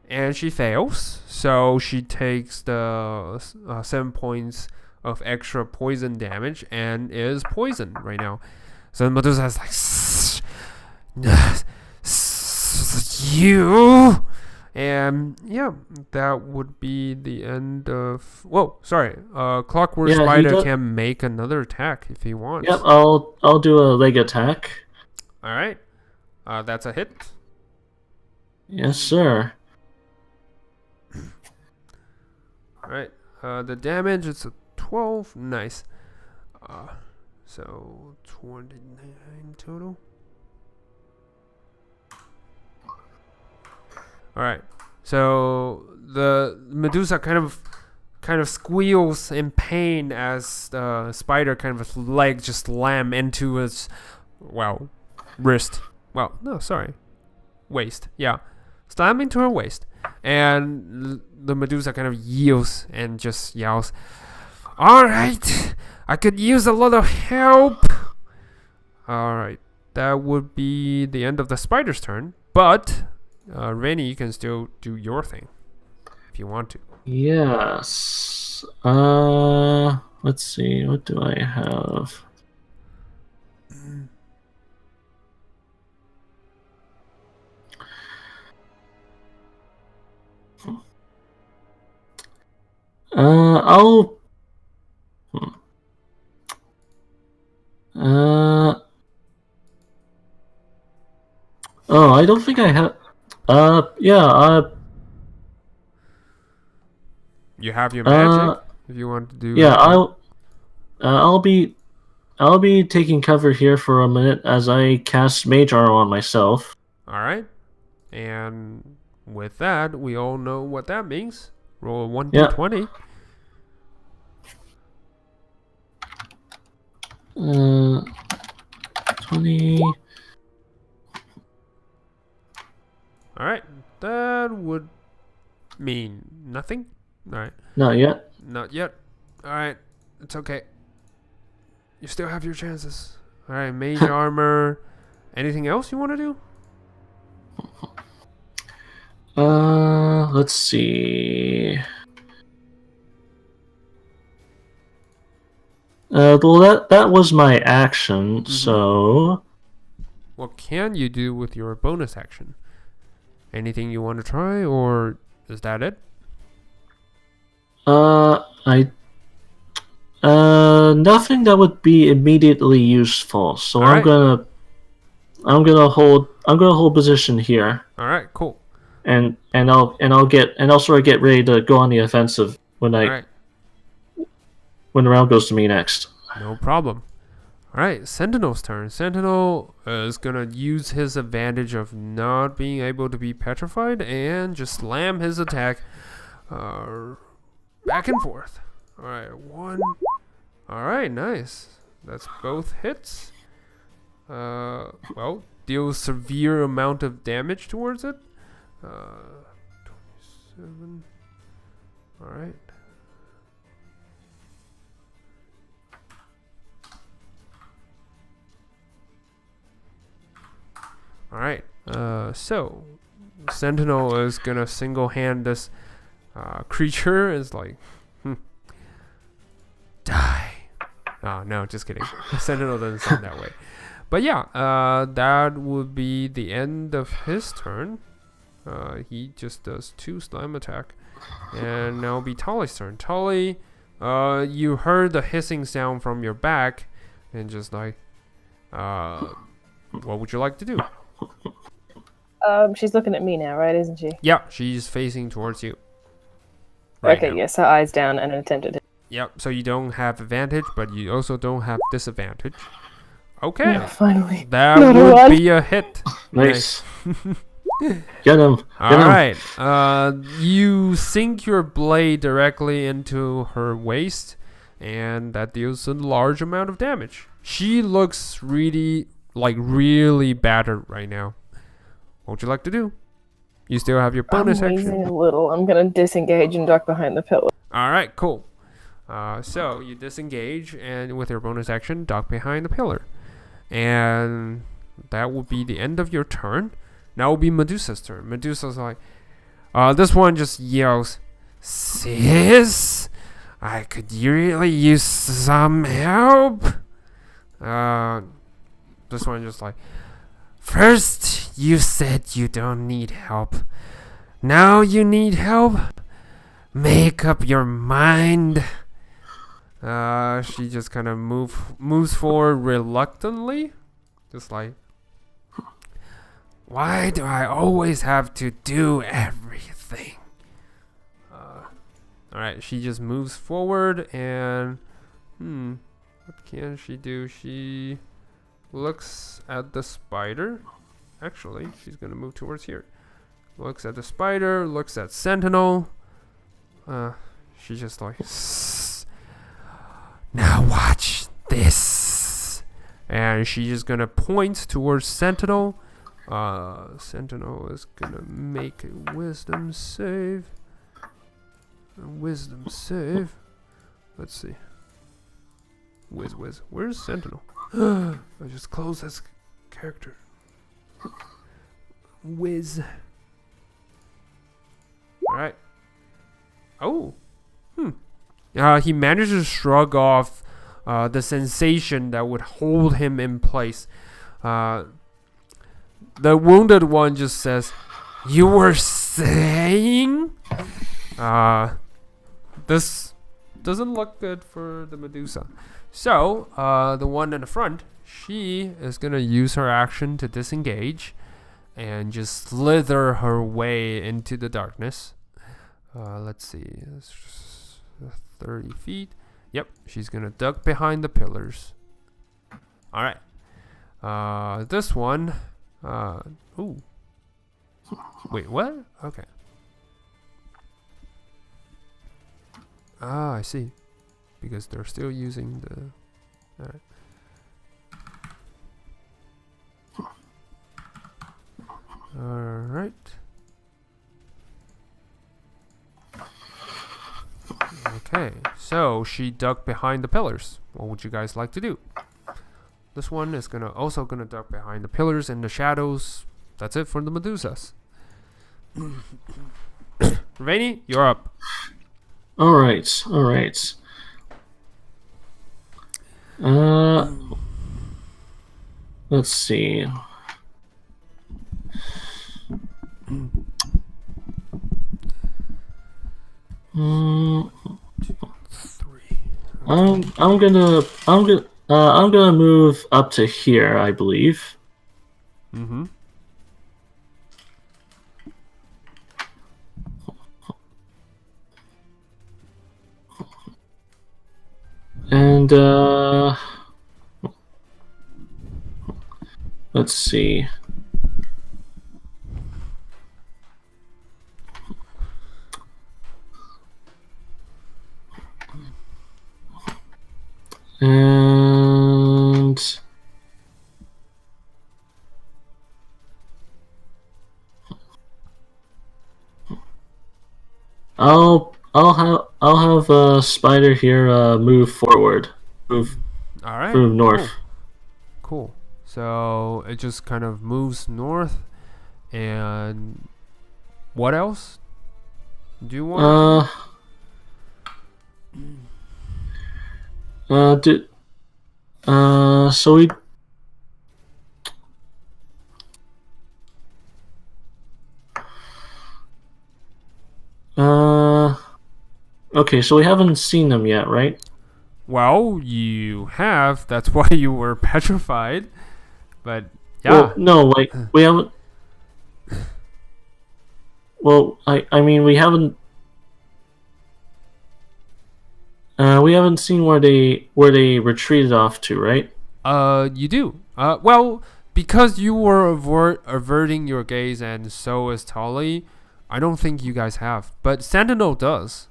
and she fails. So she takes the 7 points of extra poison damage and is poisoned right now. So the Medusa has like you. And yeah, that would be the end of. Whoa, sorry. Clockwork Spider can make another attack if he wants. Yep, I'll do a leg attack. All right, that's a hit. Yes, sir. All right, the damage is a 12. Nice. So 29 total. All right, so the Medusa kind of squeals in pain as the spider kind of its leg just slam into its wrist. Well, no, sorry, waist. Yeah, slam into her waist, and the Medusa kind of yields and just yells, "All right, I could use a lot of help." All right, that would be the end of the spider's turn, but. Rainy, you can still do your thing if you want to. Yes. Let's see. What do I have? I'll. Oh, I don't think I have. Yeah. You have your magic if you want to do. Yeah, I'll be taking cover here for a minute as I cast Mage Armor on myself. All right, and with that, we all know what that means. Roll a 1d20. 20. All right, that would mean nothing. All right. Not yet. Not yet. All right, it's okay. You still have your chances. All right, mage armor. Anything else you want to do? Let's see. Well, that was my action. So. What can you do with your bonus action? Anything you want to try, or is that it? Nothing that would be immediately useful. So All right. I'm gonna hold position here. All right, cool. And I'll sort of get ready to go on the offensive when when the round goes to me next. No problem. Alright, Sentinel's turn. Sentinel is gonna use his advantage of not being able to be petrified and just slam his attack back and forth. Alright, 1. Alright, nice. That's both hits. Well, deals severe amount of damage towards it. 27. Alright. Alright, so Sentinel is gonna single-hand this creature. Is like, die. Oh, no, just kidding. Sentinel doesn't sound that way. But yeah, that would be the end of his turn. He just does 2 slime attack. And now it'll be Tully's turn. Tully, you heard the hissing sound from your back, and just like, what would you like to do? She's looking at me now, right? Isn't she? Yeah, she's facing towards you. Right Okay, now. yes, her eyes down and an attempt at it. Yep, so you don't have advantage, but you also don't have disadvantage. Okay. No, finally. That Not a would one. be a hit. Nice. Get him. Get him. Alright. You sink your blade directly into her waist, and that deals a large amount of damage. She looks really battered right now. What would you like to do? You still have your bonus I'm action. wheezing a little. I'm gonna disengage and duck behind the pillar. Alright, cool. So you disengage and with your bonus action, duck behind the pillar. And that will be the end of your turn. Now will be Medusa's turn. Medusa's like, this one just yells, "Sis, I could really use some help." This one just like, "First you said you don't need help. Now you need help? Make up your mind." She just kind of moves forward reluctantly, just like, "Why do I always have to do everything?" Alright, she just moves forward and what can she do? She looks at the spider. Actually, she's gonna move towards here. Looks at the spider, looks at Sentinel. She's just like, "Now watch this." And she's just gonna point towards Sentinel. Sentinel is gonna make a wisdom save. Let's see. Whiz. Where's Sentinel? I just closed this character. Whiz. Alright. Oh. He manages to shrug off the sensation that would hold him in place. The wounded one just says, "You were saying?" This doesn't look good for the Medusa. So, the one in the front, she is going to use her action to disengage and just slither her way into the darkness. Let's see. It's just 30 feet. Yep, she's going to duck behind the pillars. Alright. This one. Ooh. Wait, what? Okay. I see. Because they're still using the... Alright. Alright. Okay, so she ducked behind the pillars. What would you guys like to do? This one is also gonna duck behind the pillars in the shadows. That's it for the Medusas. Ravani, you're up. Alright. Let's see. I'm gonna move up to here, I believe. Mm-hmm. And let's see. And I'll have a spider here move forward. Move Alright. north. Cool. So it just kind of moves north. And what else do you want? So we okay, so we haven't seen them yet, right? Well, you have. That's why you were petrified. But yeah. Well, no, like we haven't. Well, I mean, we haven't seen where they retreated off to, right? You do. Well, because you were averting your gaze, and so is Tolly. I don't think you guys have, but Sentinel does,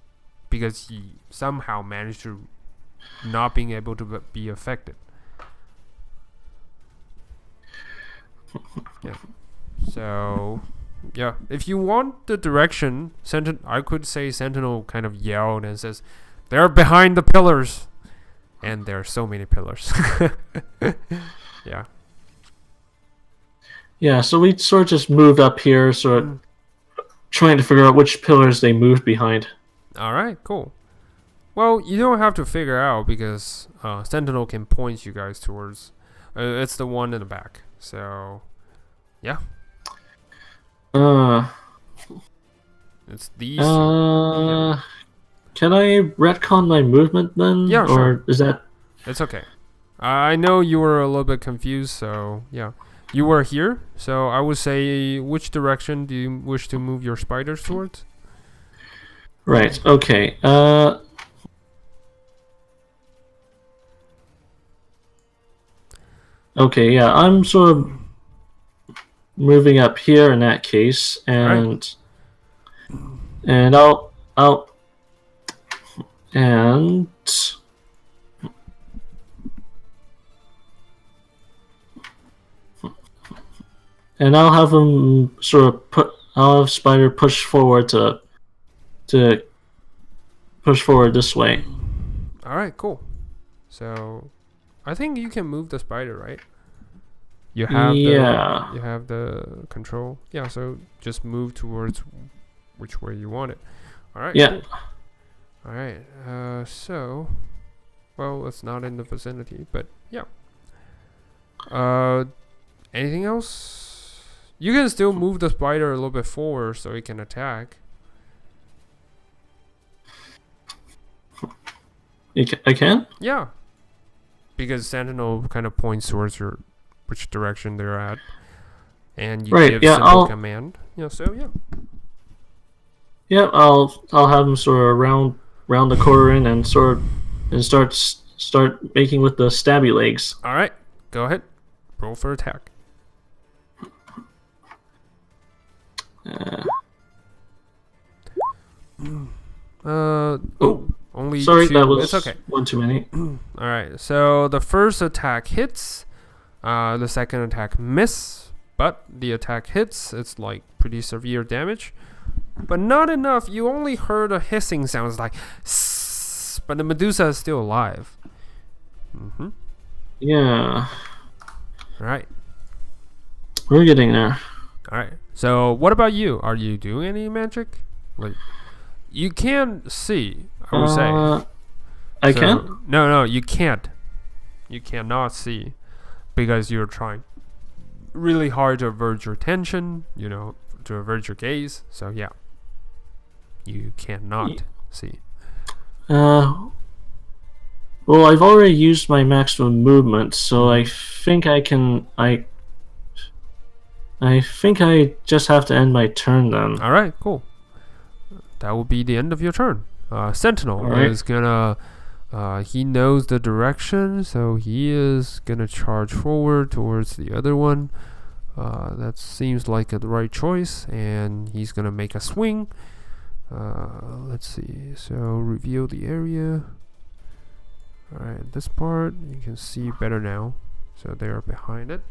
because he somehow managed to not being able to be affected. Yeah. So, yeah. If you want the direction, I could say Sentinel kind of yelled and says, "They're behind the pillars," and there are so many pillars. Yeah. Yeah. So we sort of just moved up here, sort of trying to figure out which pillars they moved behind. All right. Cool. Well, you don't have to figure out because Sentinel can point you guys towards. It's the one in the back. So, yeah. It's these. Can I retcon my movement then? Yeah, sure. Or is that? It's okay. I know you were a little bit confused, so yeah. You were here, so I would say, which direction do you wish to move your spiders towards? Right. Okay. Okay. Yeah, I'm sort of moving up here in that case, and I'll and I'll have him sort of I'll have Spider push forward to push forward this way. All right, cool. So, I think you can move the spider, right? You have you have the control. Yeah, so just move towards which way you want it. All right. Yeah. Cool. All right. So, well, it's not in the vicinity, but yeah. Anything else? You can still move the spider a little bit forward so it can attack. I can? Yeah. Because Sentinel kind of points towards which direction they're at. And you give simple command. Yeah, so yeah. Yeah, I'll have him sort of round the corner in and start making with the stabby legs. Alright, go ahead. Roll for attack. Only sorry, two. that was it's okay. One too many. Alright, so the first attack hits. The second attack miss. But the attack hits. It's like pretty severe damage. But not enough. You only heard a hissing sound. It's like sss, but the Medusa is still alive. Mm-hmm. Yeah. Alright. We're getting there. Alright. So what about you? Are you doing any magic? Like, you can see, I would say. I can? No, you can't. You cannot see because you're trying really hard to avert your attention, to avert your gaze. So yeah, you cannot see. Well, I've already used my maximum movement, so I think I can. I think I just have to end my turn then. All right, cool. That will be the end of your turn. Sentinel is gonna. He knows the direction, so he is gonna charge forward towards the other one. That seems like the right choice, and he's gonna make a swing. Let's see. So reveal the area. Alright, this part you can see better now. So they are behind it.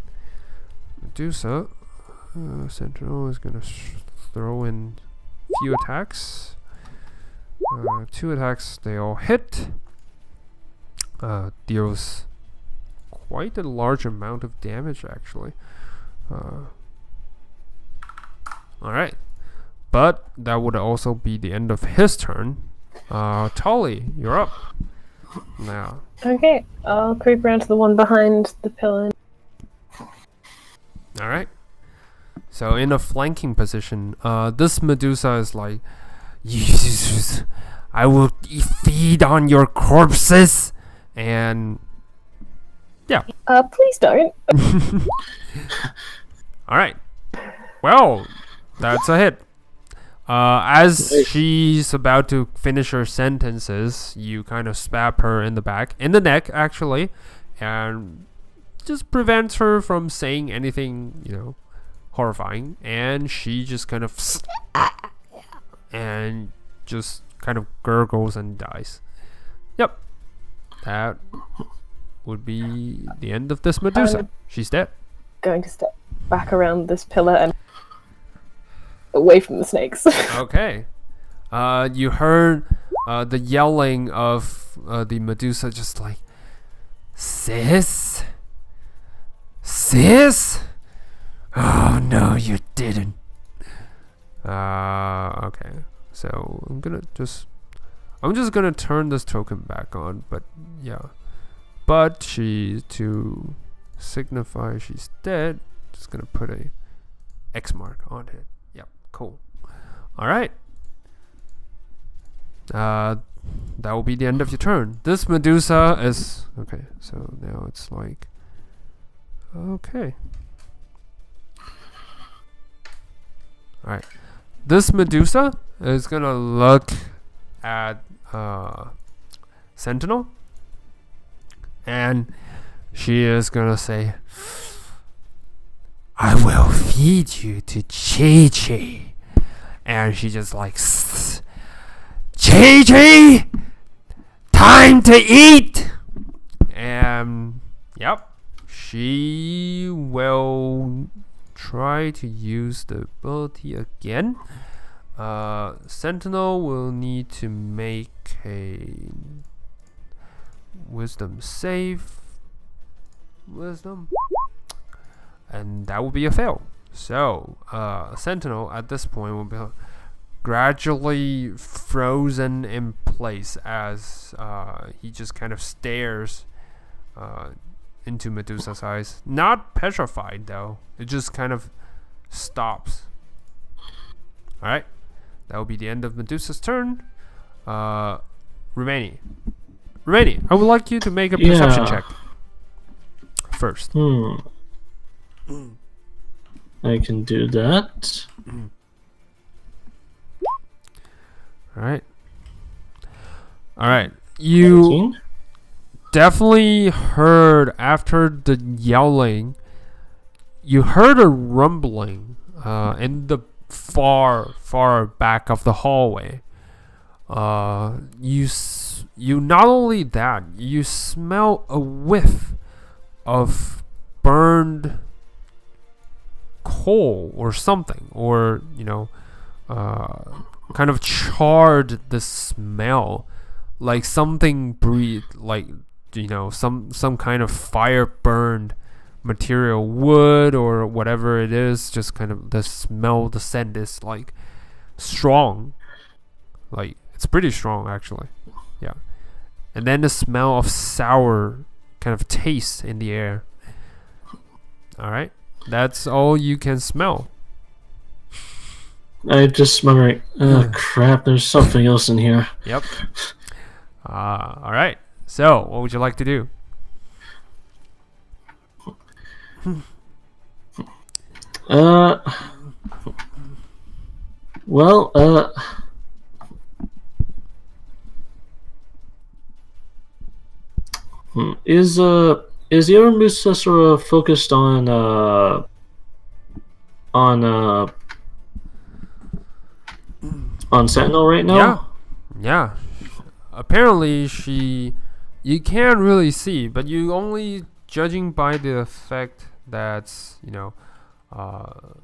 Medusa. Sentinel is gonna throw in few attacks. 2 attacks, they all hit. Deals quite a large amount of damage actually. Alright. But that would also be the end of his turn. Tolly, you're up. Now. Okay, I'll creep around to the one behind the pillar. Alright. So in a flanking position, this Medusa is like, I will feed on your corpses, and yeah. Please don't. Alright. Well, that's a hit. As Nice. she's about to finish her sentences, you kind of stab her in the neck actually, and just prevents her from saying anything, horrifying. And she just kind of and just kind of gurgles and dies. Yep, that would be the end of this Medusa. She's dead. Going to step back around this pillar and away from the snakes. Okay. You heard the yelling of the Medusa, just like, Sis? Sis? Oh, no, you didn't. Okay. So, I'm just gonna turn this token back on, but yeah. But to signify she's dead, just gonna put a X mark on it. Yep, cool. Alright. That will be the end of your turn. This Medusa is... Okay, so now it's like... Okay. Alright. This Medusa is gonna look at Sentinel. And she is gonna say, I will feed you to Chi-Chi. And she just like, Chi-Chi! Time to eat! And, yep. She will try to use the ability again. Sentinel will need to make a wisdom save. Wisdom. And that will be a fail. So, Sentinel at this point will be gradually frozen in place as he just kind of stares into Medusa's eyes. Not petrified though. It just kind of stops. Alright. That will be the end of Medusa's turn. Romani, I would like you to make a perception check first. I can do that. Alright. You 19? definitely heard, after the yelling, you heard a rumbling in the far back of the hallway. You not only that, you smell a whiff of burned coal or something, or kind of charred the smell, like something breathed, like some kind of fire burned material, wood or whatever it is. Just kind of the smell, the scent is like strong, like it's pretty strong actually. Yeah. And then the smell of sour kind of taste in the air. Alright, that's all you can smell. I just wondering, oh crap, there's something else in here. Yep. Alright, so what would you like to do? Well, is Musa sort of focused on Sentinel right now? Yeah. Apparently you can't really see, but you only judging by the effect that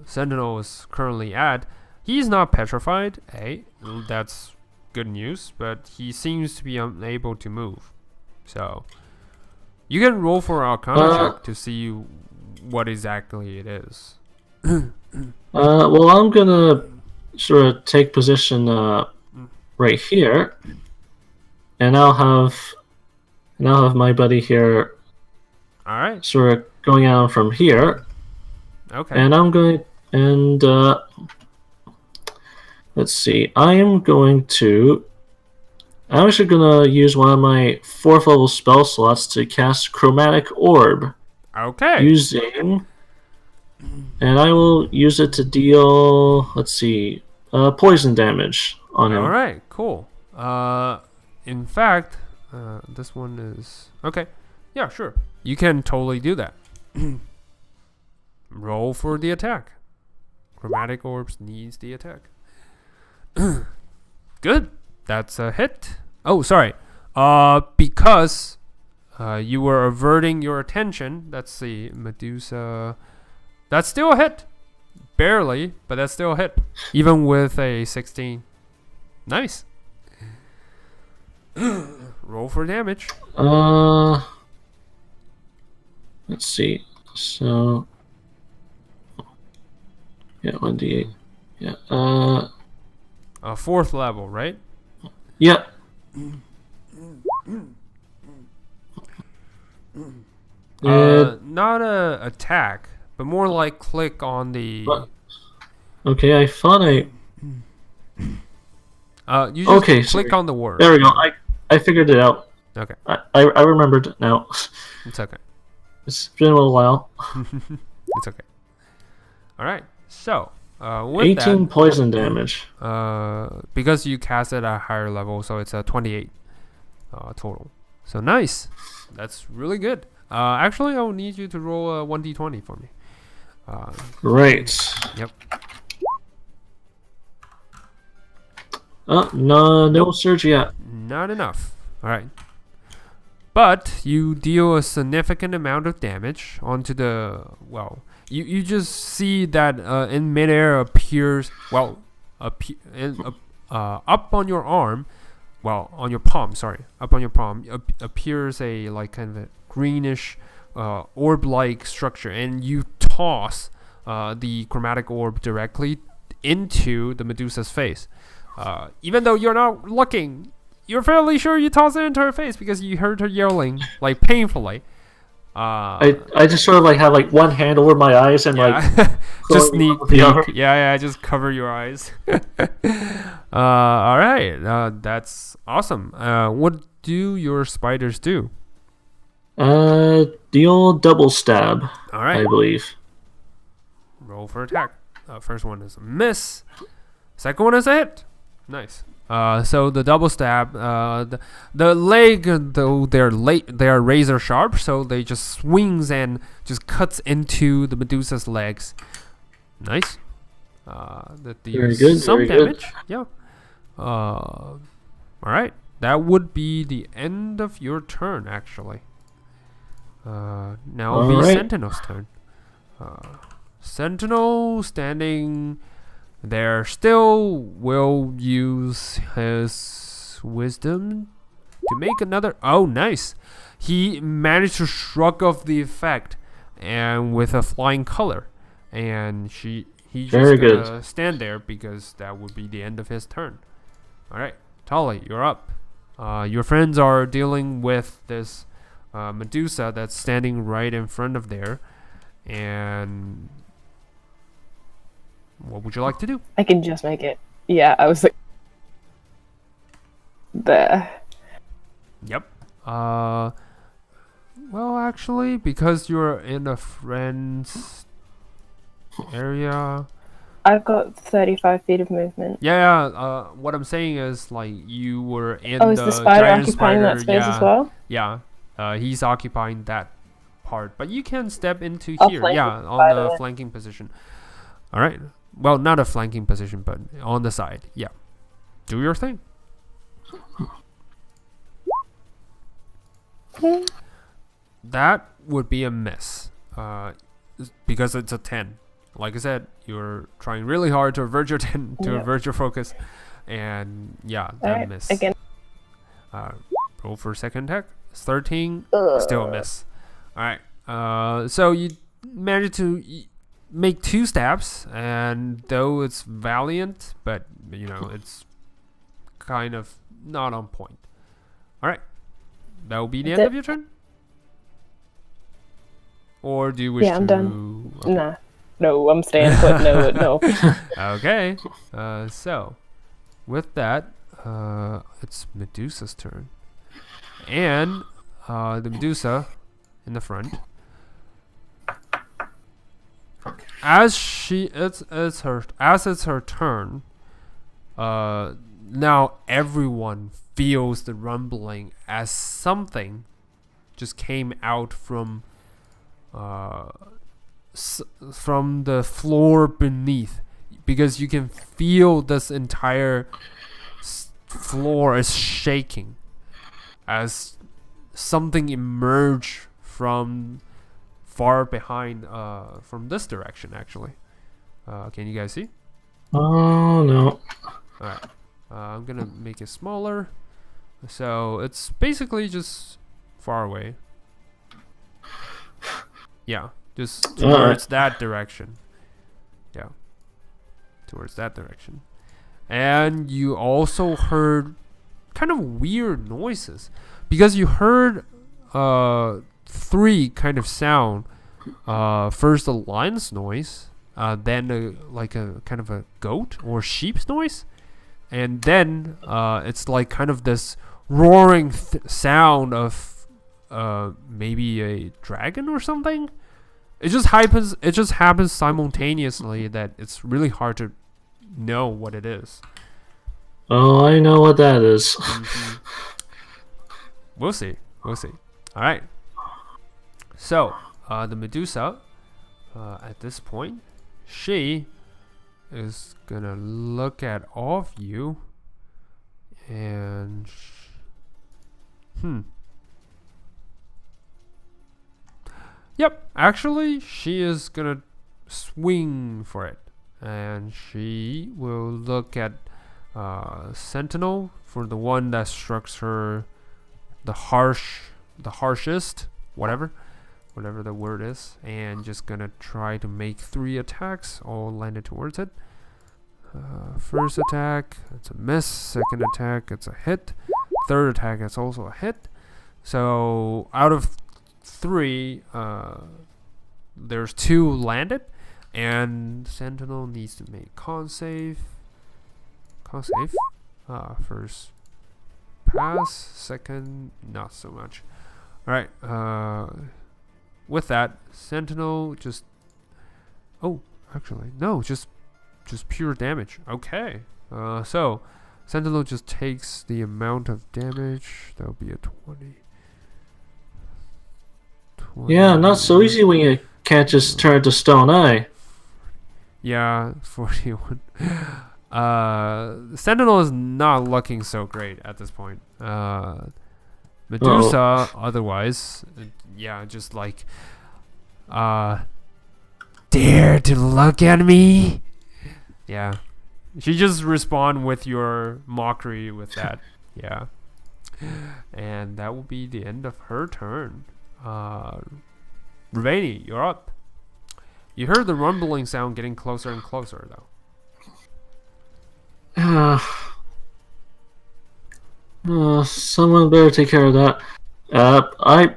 Sentinel is currently at. He's not petrified. Hey, that's good news, but he seems to be unable to move. So you can roll for Arcana check to see what exactly it is. Well, I'm gonna sort of take position right here, and I'll have my buddy here. All right. Sort of going out from here. Okay. And I'm going and let's see. I'm actually gonna use one of my 4th level spell slots to cast Chromatic Orb. Okay. And I will use it to deal, let's see, poison damage on him. All right, cool. In fact, this one is okay. Yeah, sure. You can totally do that. Roll for the attack. Chromatic orbs needs the attack. Good. That's a hit. Oh, sorry. Because you were averting your attention. Let's see, Medusa. That's still a hit. Barely, but that's still a hit. Even with a 16. Nice. Roll for damage. Let's see. So, yeah, 1d8. Yeah. 4th level, right? Yeah. Not a attack, but more like click on the. Okay, I thought I. You just Okay, click sorry. on the word. There we go. I figured it out. Okay, I remembered now. it's okay. It's been a little while. It's okay. All right. So, with 18 that, poison damage. because you cast it at a higher level, so it's a 28 total. So nice. That's really good. Actually, I'll need you to roll a 1d20 for me. Right. Yep. No surge yet. Not enough. All right. But you deal a significant amount of damage onto the, well, you just see that in midair appears, well, up on your arm, well, on your palm, sorry, up on your palm, appears a like kind of a greenish orb-like structure, and you toss the chromatic orb directly into the Medusa's face. Even though you're not looking, you're fairly sure you toss it into her face because you heard her yelling like painfully. I just sort of like have like one hand over my eyes and like just sneak the other. peek. Yeah, just cover your eyes. All right, that's awesome. What do your spiders do? Deal double stab. All right, I believe. roll for attack. First one is a miss. Second one is a hit. Nice. So the double stab, the leg, though they are razor sharp, so they just swings and just cuts into the Medusa's legs. Nice. That deals Very good. some Very damage. good. Yeah. All right. That would be the end of your turn, actually. Now it'll be All right. Sentinel's turn. Sentinel standing there still will use his wisdom to make another. Oh, nice. He managed to shrug off the effect and with a flying color. And he Very just good. stand there because that would be the end of his turn. All right, Tali, you're up. Your friends are dealing with this Medusa that's standing right in front of there. And what would you like to do? I can just make it. Yeah, I was like there. Yep. Well, actually, because you're in a friend's area. I've got 35 feet of movement. Yeah. What I'm saying is, like, you were in Oh, is the spider giant occupying that space yeah, as well? Yeah. He's occupying that part, but you can step into I'll here. flank Yeah, the on spider the then. flanking position. All right. Well, not a flanking position, but on the side. Yeah. Do your thing. That would be a miss. Because it's a 10. Like I said, you're trying really hard to avert your 10, to Yeah. avert your focus. And yeah, that Alright, miss. again. Roll for second attack. It's 13. Ugh. Still a miss. Alright. So you managed to make 2 stabs, and though it's valiant, but it's kind of not on point. Alright. That will be the end of your turn? Or do you wish Yeah, to... I'm done. Okay. Nah. No, I'm staying put. No. Okay. So, with that, it's Medusa's turn. And the Medusa in the front. As it's her turn, now everyone feels the rumbling as something just came out from the floor beneath, because you can feel this entire floor is shaking as something emerged from far behind, from this direction actually. Can you guys see? Oh no. Alright, I'm gonna make it smaller, so it's basically just far away. Yeah, just towards that direction. Yeah, towards that direction. And you also heard kind of weird noises, because you heard 3 kind of sound. First a lion's noise, then like a kind of a goat or sheep's noise, and then it's like kind of this roaring sound of maybe a dragon or something. It just happens simultaneously that it's really hard to know what it is. Oh, I know what that is. We'll see. All right. So the Medusa, at this point, she is gonna look at all of you and Yep, actually she is gonna swing for it, and she will look at Sentinel for the one that strikes her the harshest, whatever the word is, and just gonna try to make 3 attacks all landed towards it. First attack, it's a miss. Second attack, it's a hit. Third attack, it's also a hit. So out of 3, there's 2 landed, and Sentinel needs to make con save. First pass, second not so much. All right. With that, Sentinel just just pure damage. Okay. So Sentinel just takes the amount of damage. That'll be a 20. Yeah, not so easy when you can't just turn to stone eye. Yeah, 41. Sentinel is not looking so great at this point. Medusa, otherwise, just like, dare to look at me? Yeah. She just respond with your mockery with that. Yeah. And that will be the end of her turn. Ravani, you're up. You heard the rumbling sound getting closer and closer, though. Someone better take care of that. I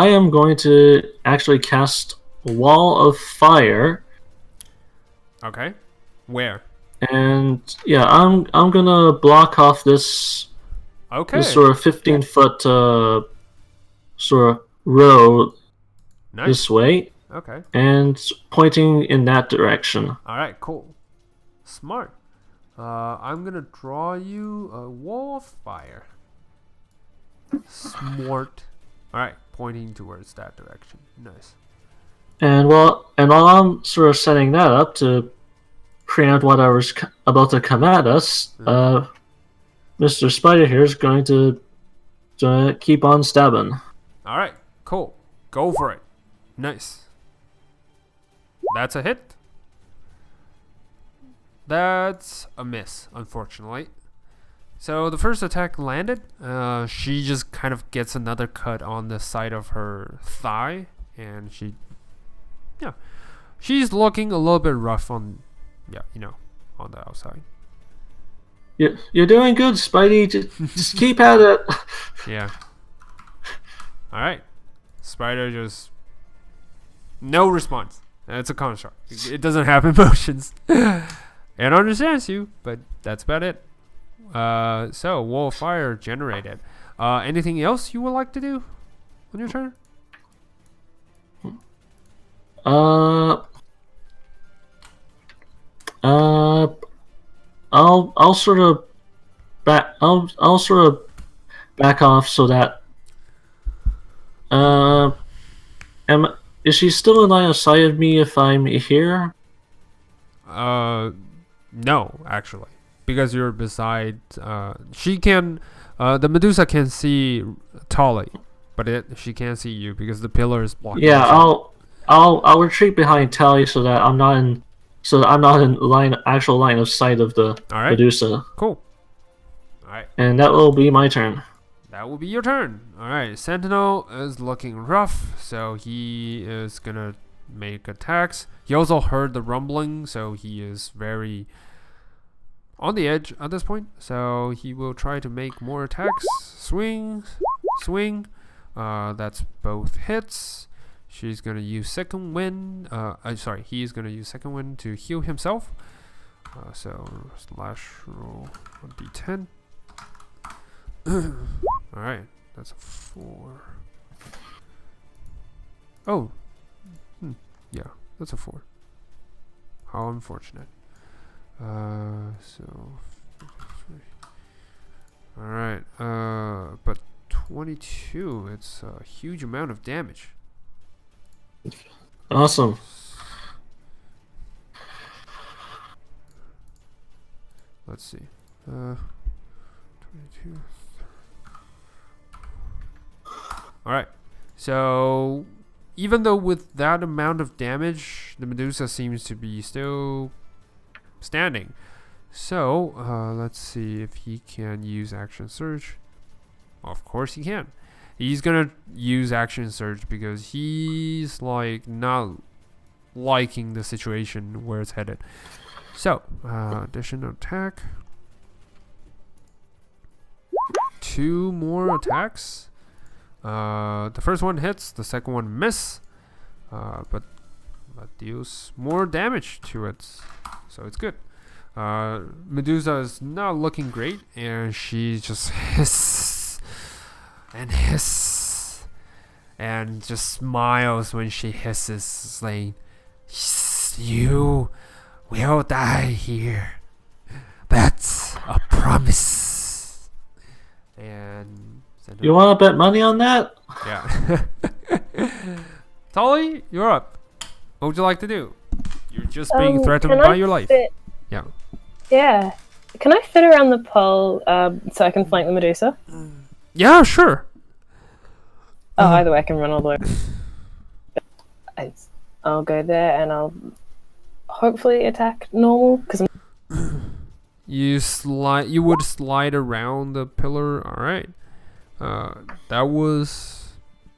am going to actually cast Wall of Fire. Okay. Where? And yeah, I'm gonna block off this. Okay. This sort of 15-foot sort of road this way. Okay. And pointing in that direction. All right. Cool. Smart. I'm gonna draw you a wall of fire. Smart. All right, pointing towards that direction. Nice. And while I'm sort of setting that up to preempt whatever's about to come at us, Mr. Spider here is going to keep on stabbing. All right, cool. Go for it. Nice. That's a hit. That's a miss, unfortunately. So the first attack landed. She just kind of gets another cut on the side of her thigh, and she's looking a little bit rough on, on the outside. You're doing good, Spidey. Just keep at it. Yeah. All right. Spider just no response. It's a construct. It doesn't have emotions. It understands you, but that's about it. So wall of fire generated. Anything else you would like to do on your turn? I'll sort of I'll sort of back off so that am is she still in line of sight of me if I'm here? No, actually, because you're beside. She can. The Medusa can see Tolly, but she can't see you because the pillar is blocking. Yeah, the shot. I'll retreat behind Tally so that I'm not in actual line of sight of the All right. Medusa. Cool. All right. And that will be my turn. That will be your turn. All right. Sentinel is looking rough, so he is gonna make attacks. He also heard the rumbling, so he is very on the edge at this point. So he will try to make more attacks. Swing. That's both hits. She's gonna use second wind. He's gonna use second wind to heal himself. So slash roll 1d10. All right, that's a 4. Oh, yeah, that's a 4. How unfortunate. So, all right. But 22. It's a huge amount of damage. Awesome. Let's see. 22. All right. So, even though with that amount of damage, the Medusa seems to be still standing. So, let's see if he can use Action Surge. Of course he can. He's gonna use Action Surge because he's like not liking the situation where it's headed. So, additional attack. 2 more attacks. The first one hits, the second one miss, but deals more damage to it, so it's good. Medusa is not looking great, and she just hiss and just smiles when she hisses, saying, "You will die here. That's a promise." And you want to bet money on that? yeah. Tolly, you're up. What would you like to do? You're just being threatened by your life. Yeah. Yeah. Can I fit around the pole so I can flank the Medusa? Yeah, sure. Oh, either way, I can run all the way. I'll go there and I'll hopefully attack normal because You would slide around the pillar. All right. That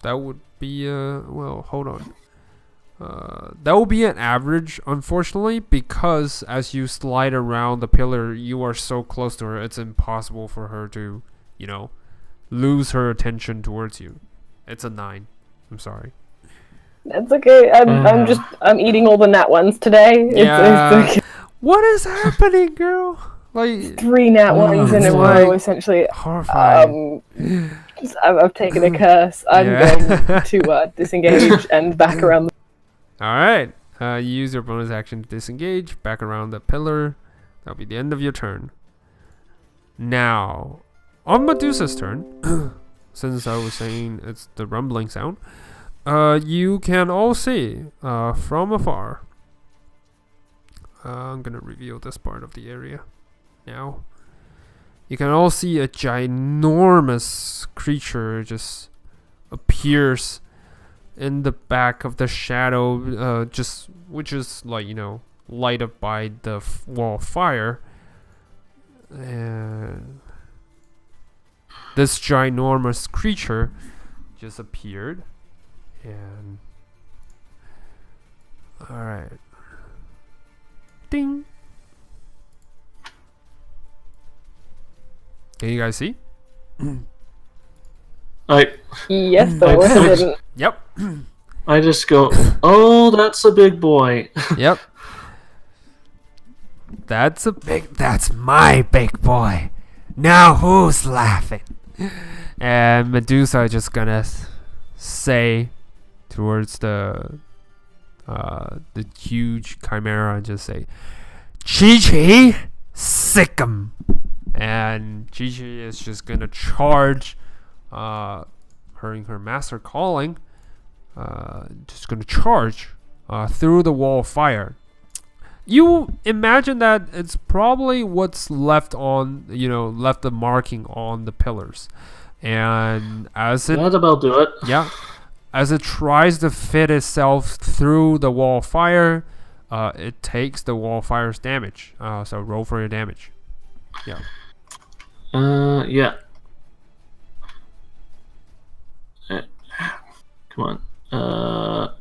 would be well, hold on. That will be an average, unfortunately, because as you slide around the pillar, you are so close to her, it's impossible for her to, lose her attention towards you. It's a 9. I'm sorry. That's okay. I'm eating all the nat ones today. Yeah. It's okay. What is happening, girl? Like 3 nat ones in a row, essentially. Horrifying. I've taken a curse. I'm going to disengage and back around. Alright. Use your bonus action to disengage. Back around the pillar. That'll be the end of your turn. Now, on Medusa's turn, since I was saying it's the rumbling sound, you can all see from afar. I'm gonna reveal this part of the area now. You can all see a ginormous creature just appears in the back of the shadow, which is like light up by the wall of fire, and this ginormous creature just appeared, and all right, ding. Can you guys see? Yes, but I didn't. Yep. I just go, oh, that's a big boy. Yep. That's my big boy. Now who's laughing? And Medusa just gonna say towards the huge chimera and just say, Chi-Chi, sick 'em. And Gigi is just gonna charge, hearing her master calling, just gonna charge through the wall of fire. You imagine that it's probably what's left on, left the marking on the pillars. And as it, That about do it. yeah, as it tries to fit itself through the wall of fire, it takes the wall of fire's damage. So roll for your damage. Yeah. Yeah. Come on. All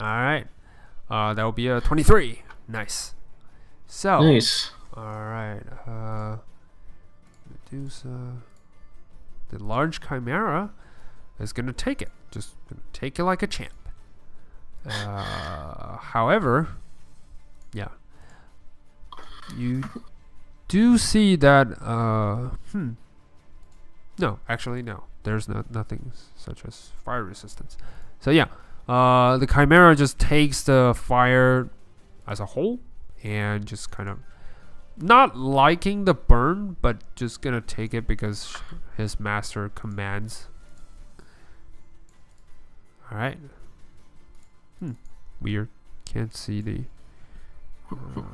right. That will be a 23. Nice. So. Nice. All right. Medusa. The large chimera is gonna take it. Just gonna take it like a champ. However, yeah. You do see that. No, actually, no. There's nothing such as fire resistance. So yeah. The chimera just takes the fire as a whole and just kind of not liking the burn, but just gonna take it because his master commands. All right. Weird. Can't see the. All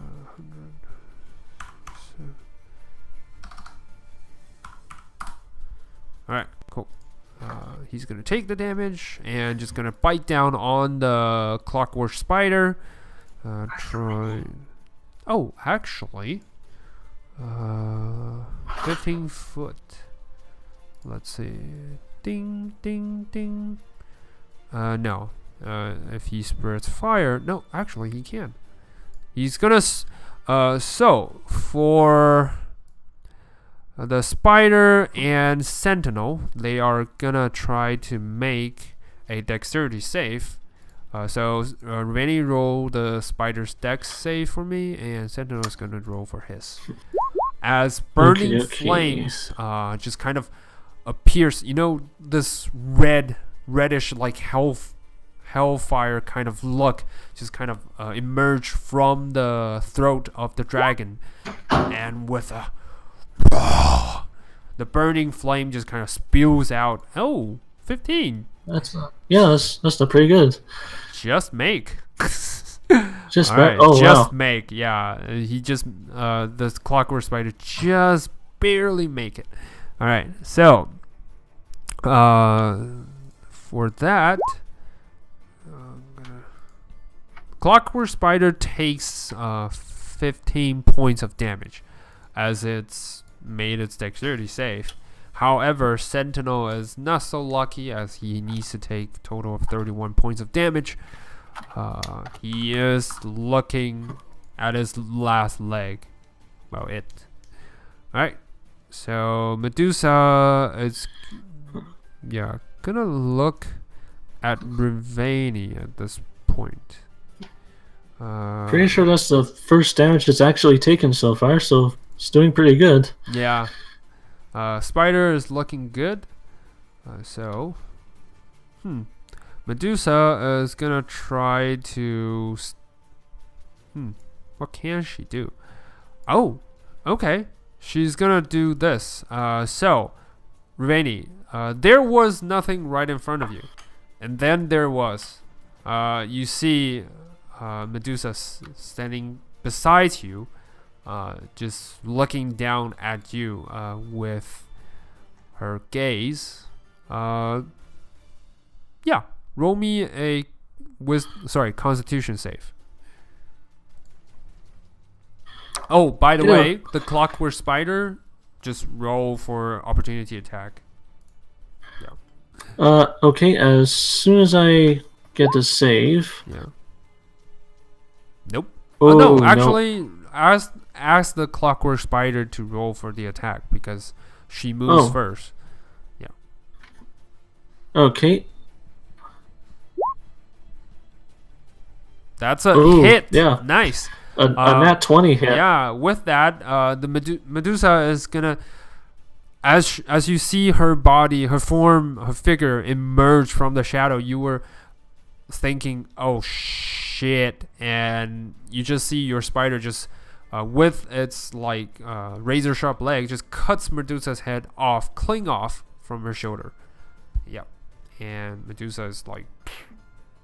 right. Cool. He's gonna take the damage and just gonna bite down on the clockwork spider. Try. Oh, actually, 15 foot. Let's see. Ding, ding, ding. No. If he spreads fire, no. Actually, he can. He's gonna. So for. The spider and sentinel, they are gonna try to make a dexterity save. So Rennie roll the spider's dex save for me, and sentinel is gonna roll for his. As burning flames just kind of appears, this reddish like hellfire kind of look just kind of emerge from the throat of the dragon, and with a the burning flame just kind of spews out. Oh, 15. That's not pretty good. Just make. Just right, oh just wow. make. Yeah, he just the clockwork spider just barely make it. All right, so for that, clockwork spider takes 15 points of damage as it's made its dexterity save. However, Sentinel is not so lucky as he needs to take a total of 31 points of damage. He is looking at his last leg. Well, it. Alright. So, Medusa is gonna look at Rivani at this point. Pretty sure that's the first damage it's actually taken so far, so it's doing pretty good. Yeah. Spider is looking good. Medusa is gonna try to. What can she do? Oh, okay. She's gonna do this. Rivani, there was nothing right in front of you, and then there was. You see, Medusa standing beside you. Just looking down at you with her gaze. Roll me a Constitution save. Oh, by the way, the clockwork spider, just roll for opportunity attack. Yeah. Okay. As soon as I get the save. Yeah. Nope. Oh no, actually, ask the clockwork spider to roll for the attack because she moves first. Yeah. Okay. That's a hit. Yeah. Nice. A nat 20 hit. Yeah. With that, the Medusa is gonna, as you see her body, her form, her figure emerge from the shadow, you were thinking, oh shit, and you just see your spider just with its like razor sharp leg just cuts Medusa's head off, clean off from her shoulder. Yep. And Medusa is like,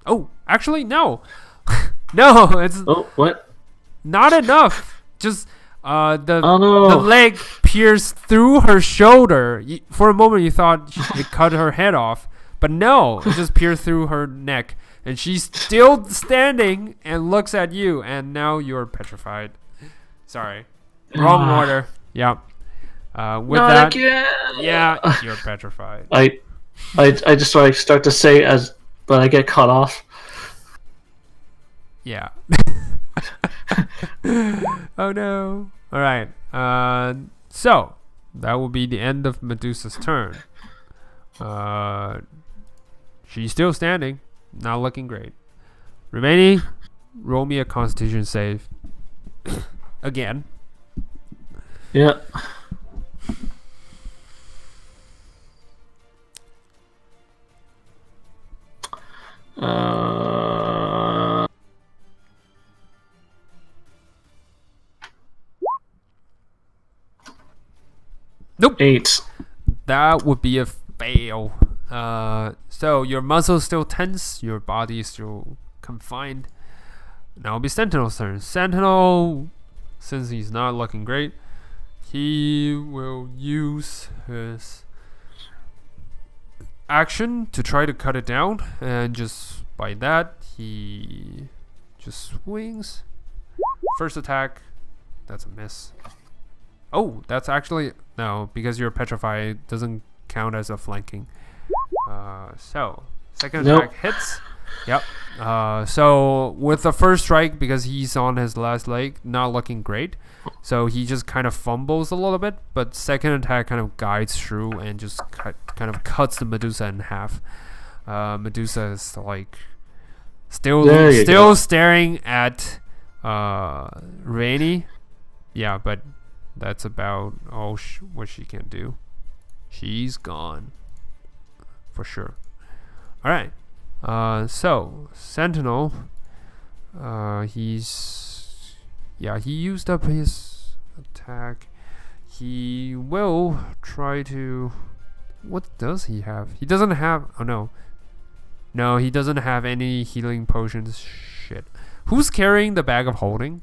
oh, actually no. No, it's what? Not enough. Just the no. leg pierced through her shoulder. For a moment you thought it cut her head off, but no, it just pierced through her neck, and she's still standing and looks at you, and now you're petrified. Sorry, wrong order. Yeah. With Not that, again. yeah, you're petrified. I just like start to say but I get cut off. Yeah. Oh no. All right. So that will be the end of Medusa's turn. She's still standing, not looking great. Remaining, roll me a Constitution save. Again. Yeah. Nope. 8. That would be a fail. So your muscles still tense, your body is still confined. Now it'll be Sentinel's turn. Sentinel, since he's not looking great, he will use his action to try to cut it down, and just by that he just swings. First attack, that's a miss. Oh, that's actually no, because you're petrified, it doesn't count as a flanking. So second attack hits. Yep. So with the first strike, because he's on his last leg, not looking great, so he just kind of fumbles a little bit, but second attack kind of guides through and just kind of cuts the Medusa in half. Medusa is like still staring at Rainy. Yeah, but that's about all what she can do. She's gone for sure. All right. So Sentinel, he used up his attack. He will try to. What does he have? He doesn't have. Oh no, he doesn't have any healing potions. Shit. Who's carrying the bag of holding?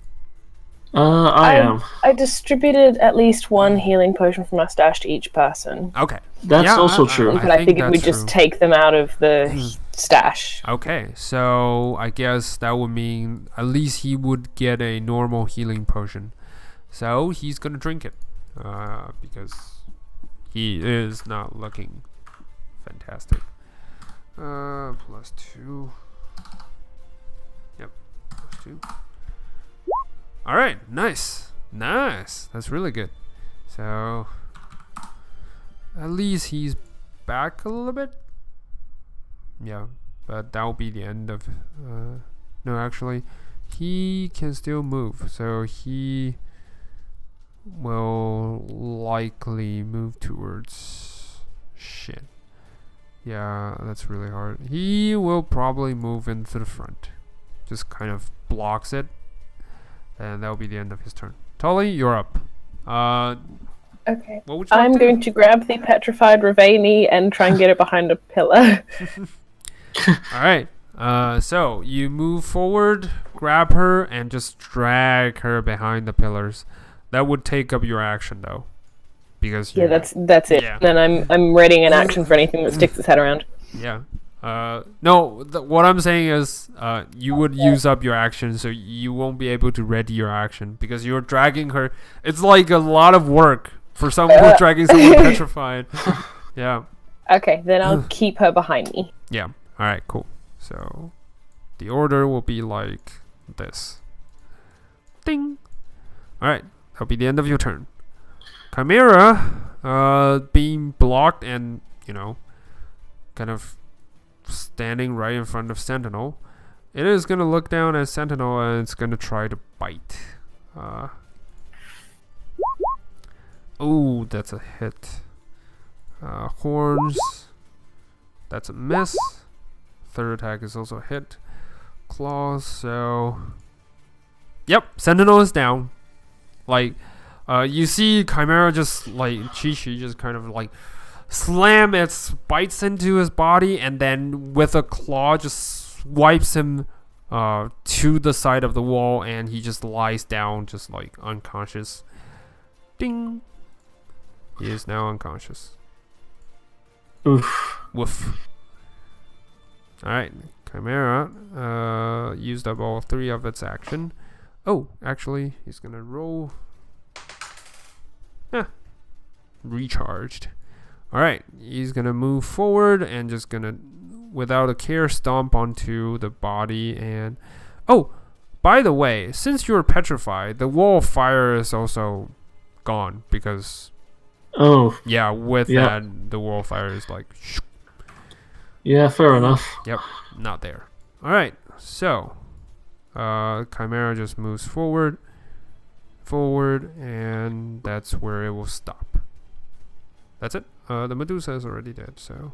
I am. I distributed at least one healing potion from our stash to each person. Okay. That's also true. But I figured we'd just take them out of the stash. Okay, so I guess that would mean at least he would get a normal healing potion. So he's gonna drink it. Because he is not looking fantastic. +2. Yep, +2. Alright, nice. That's really good. So at least he's back a little bit. Yeah, but that will be the end of no, actually he can still move, so he will likely move towards shit. Yeah, that's really hard. He will probably move into the front, just kind of blocks it, and that will be the end of his turn. Tully, you're up. Okay. What would you I'm going to grab the petrified Ravani and try and get it behind a pillar. Alright. So you move forward, grab her, and just drag her behind the pillars. That would take up your action though. Because yeah, that's it. Yeah. Then I'm readying an action for anything that sticks its head around. Yeah. No, what I'm saying is you would use up your action, so you won't be able to ready your action because you're dragging her. It's like a lot of work for someone who's dragging someone petrified. Yeah. Okay, then I'll keep her behind me. Yeah. Alright, cool. So the order will be like this. Ding. Alright, that'll be the end of your turn. Chimera, being blocked and, kind of standing right in front of Sentinel. It is going to look down at Sentinel and it's going to try to bite. Oh, that's a hit. Horns. That's a miss. Third attack is also a hit. claws. So, yep, Sentinel is down. Like, you see Chimera just like Chi-Chi just kind of like slam its bites into his body, and then with a claw just swipes him to the side of the wall, and he just lies down just like unconscious. Ding. He is now unconscious. Oof. Woof. Alright, Chimera used up all 3 of its action. Oh, actually, he's gonna roll. Recharged. Alright, he's gonna move forward and just gonna, without a care, stomp onto the body. And oh, by the way, since you're petrified, the wall of fire is also gone because Oh. yeah, with Yeah. that, the wall of fire is like Yeah, fair enough. yep, not there. Alright, so Chimera just moves forward, and that's where it will stop. That's it. The Medusa is already dead, so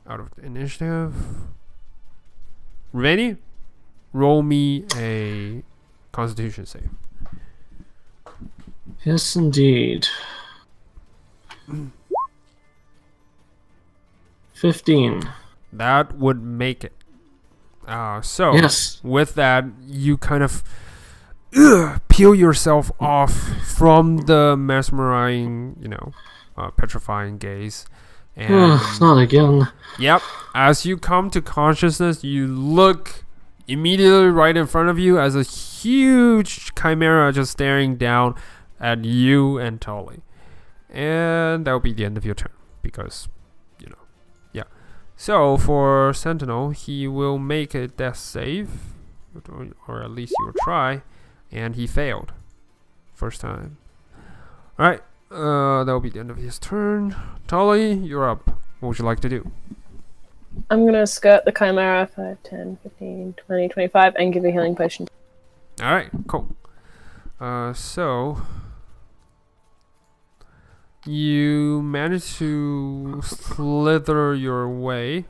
out of the initiative. Reveni, roll me a Constitution save. Yes, indeed. 15. That would make it. So Yes. with that, you kind of peel yourself off from the mesmerizing, petrifying gaze. And Not again. yep, as you come to consciousness, you look immediately right in front of you as a huge chimera just staring down at you and Tully. And that will be the end of your turn because, yeah. So for Sentinel, he will make a death save, or at least he will try, and he failed. First time. Alright, that will be the end of his turn. Tully, you're up. What would you like to do? I'm gonna skirt the Chimera 5, 10, 15, 20, 25 and give a healing potion. Alright, cool. So you manage to slither your way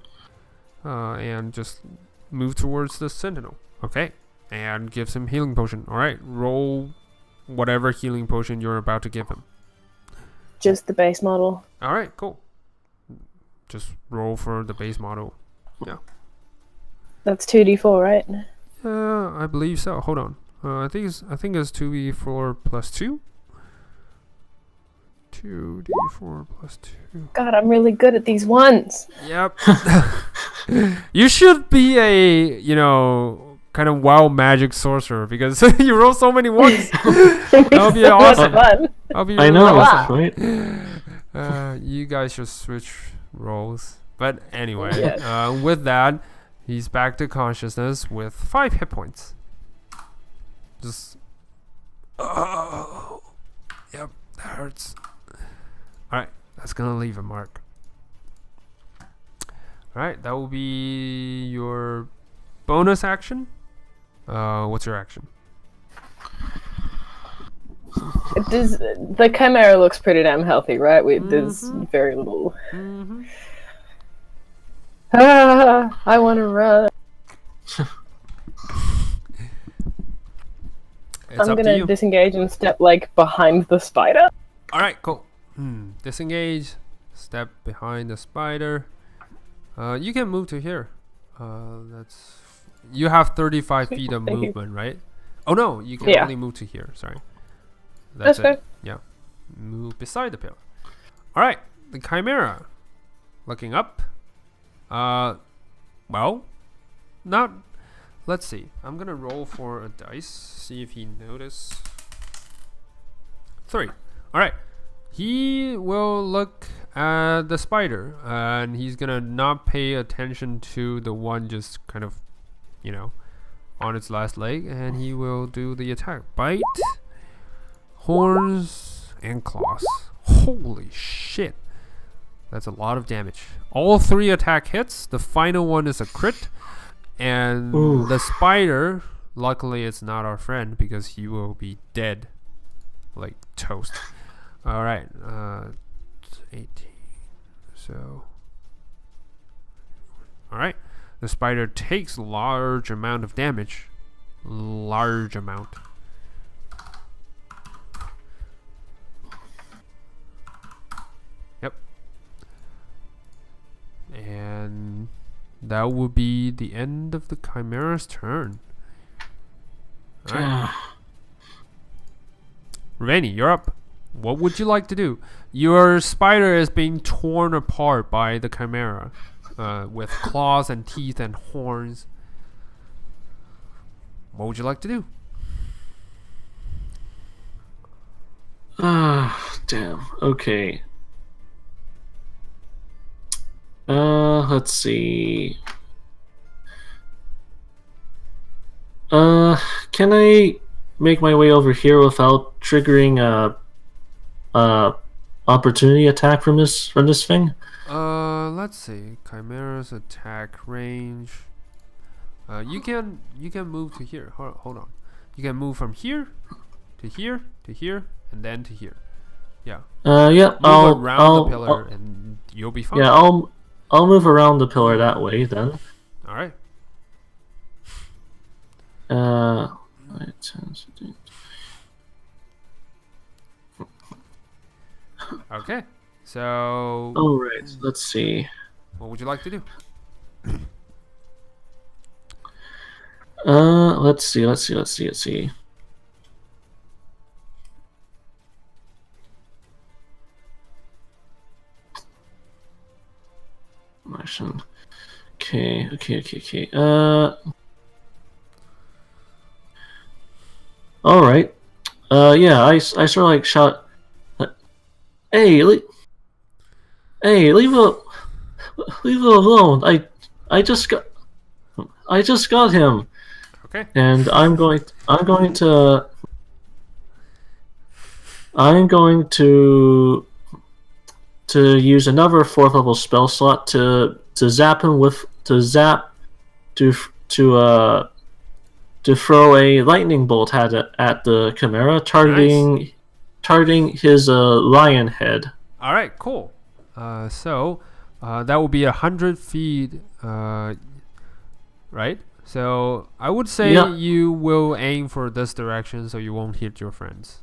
and just move towards the Sentinel. Okay. And gives him healing potion. Alright, roll whatever healing potion you're about to give him. Just the base model. Alright, cool. Just roll for the base model. Yeah. That's 2d4, right? I believe so. Hold on. I think it's 2d4 plus 2. 2d4 plus 2. God, I'm really good at these ones. Yep. You should be a, kind of wild magic sorcerer because you roll so many ones. That'll be awesome. Fun. I'll be I really know, awesome. right? You guys should switch roles. But anyway, Yes. with that, he's back to consciousness with 5 hit points. Just, oh, yep, that hurts. Alright, that's gonna leave a mark. Alright, that will be your bonus action. What's your action? The Chimera looks pretty damn healthy, right? There's very little. I want to run. It's I'm up to gonna you. disengage and step behind the spider. Alright, cool. Disengage. Step behind the spider. You can move to here. You have 35 feet of Thank you. movement, right? Oh no, you can Yeah. only move to here. Sorry. That's it. fair. Yeah. Move beside the pillar. Alright, the Chimera. Looking up. Well, not. Let's see. I'm gonna roll for a dice. See if he notices. 3. Alright. He will look at the spider and he's gonna not pay attention to the one just kind of, on its last leg, and he will do the attack. Bite, horns, and claws. Holy shit. That's a lot of damage. All 3 attack hits. The final one is a crit. And the spider, luckily it's not our friend because he will be dead. Like toast. Alright. 18. So. Alright. The spider takes large amount of damage. Large amount. Yep. And that will be the end of the Chimera's turn. Alright. Rainy, you're up. What would you like to do? Your spider is being torn apart by the Chimera. With claws and teeth and horns. What would you like to do? Damn. Okay. Let's see. Can I make my way over here without triggering a opportunity attack from this thing? Let's see. Chimera's attack range. You can move to here. Hold on. You can move from here to here to here and then to here. Yeah. Yeah. Move around the pillar and you'll be fine. Yeah, I'll move around the pillar that way then. All right. 9, 10, 15. Okay. So. All right. Let's see. What would you like to do? Let's see. Motion. Okay. All right. Yeah, I sort of like shout. Hey, leave it alone. I just got him. Okay. And I'm going to use another 4th level spell slot to zap him to throw a lightning bolt at the Chimera, targeting his lion head. All right, cool. So that will be 100 feet, right? So I would say you will aim for this direction, so you won't hit your friends.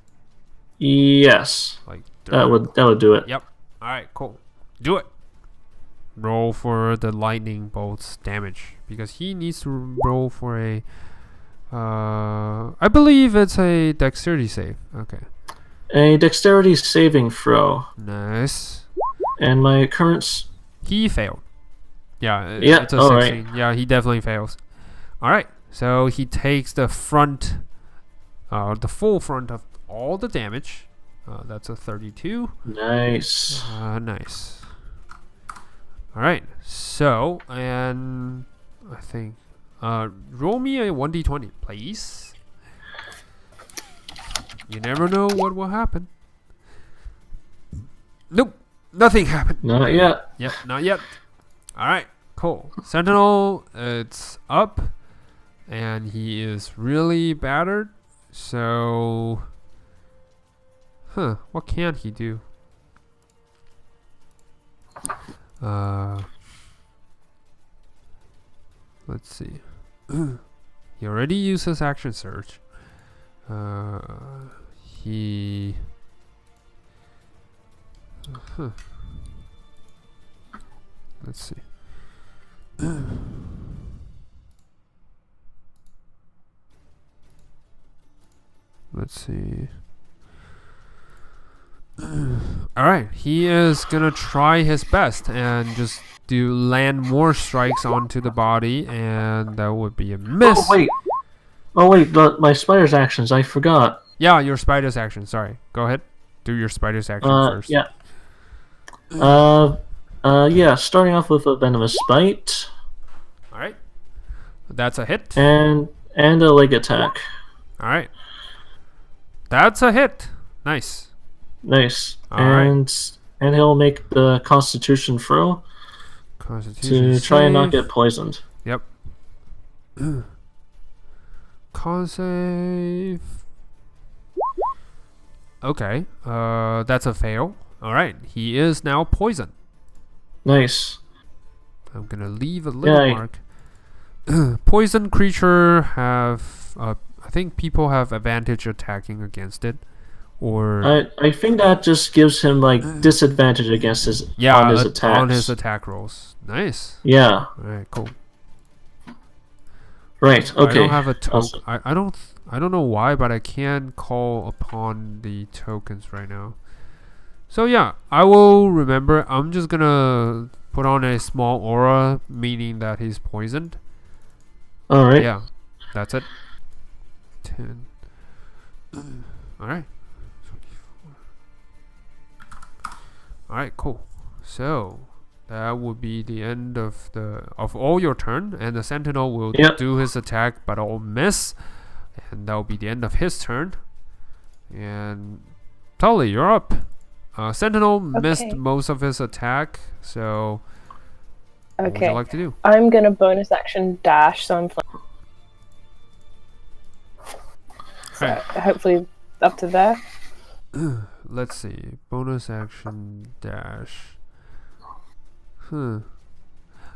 Yes, like that would do it. Yep. All right, cool. Do it. Roll for the lightning bolt's damage because he needs to roll for a. I believe it's a dexterity save. Okay. A dexterity saving throw. Nice. And my current. He failed. Yeah. It's a 16. Right. Yeah, he definitely fails. All right. So he takes the front, the full front of all the damage. That's a 32. Nice. Nice. All right. So, and I think, roll me a 1d20, please. You never know what will happen. Nope. Nothing happened. Not yet. Yep. Not yet. All right. Cool. Sentinel, it's up, and he is really battered. So, what can he do? Let's see. He already used his action surge. He. Let's see. Let's see. Alright, he is gonna try his best and just land more strikes onto the body, and that would be a miss. Oh wait, my spider's actions, I forgot. Yeah, your spider's action, sorry. Go ahead. Do your spider's action first. Yeah. Yeah, starting off with a venomous bite. Alright. That's a hit. And a leg attack. Alright. That's a hit. Nice. And he'll make the Constitution throw to try and not get poisoned. Yep. Con save. Okay. That's a fail. Alright. He is now poisoned. Nice. I'm gonna leave a little mark. Poison creature have I think people have advantage attacking against it, or I think that just gives him like disadvantage against his on his attacks. on his attack rolls. Nice. Yeah. All right, cool. Right. Okay. I don't have a token. Awesome. I don't know why, but I can call upon the tokens right now. So yeah, I will remember. I'm just gonna put on a small aura, meaning that he's poisoned. All right. Yeah, that's it. 10. All right. All right, cool. So that would be the end of all your turn, and the sentinel will do his attack, but will miss, and that will be the end of his turn. And Tully, you're up. Sentinel missed most of his attack, so what would you like to do? I'm gonna bonus action dash, so I'm fine. So hopefully up to there. Let's see. Bonus action dash.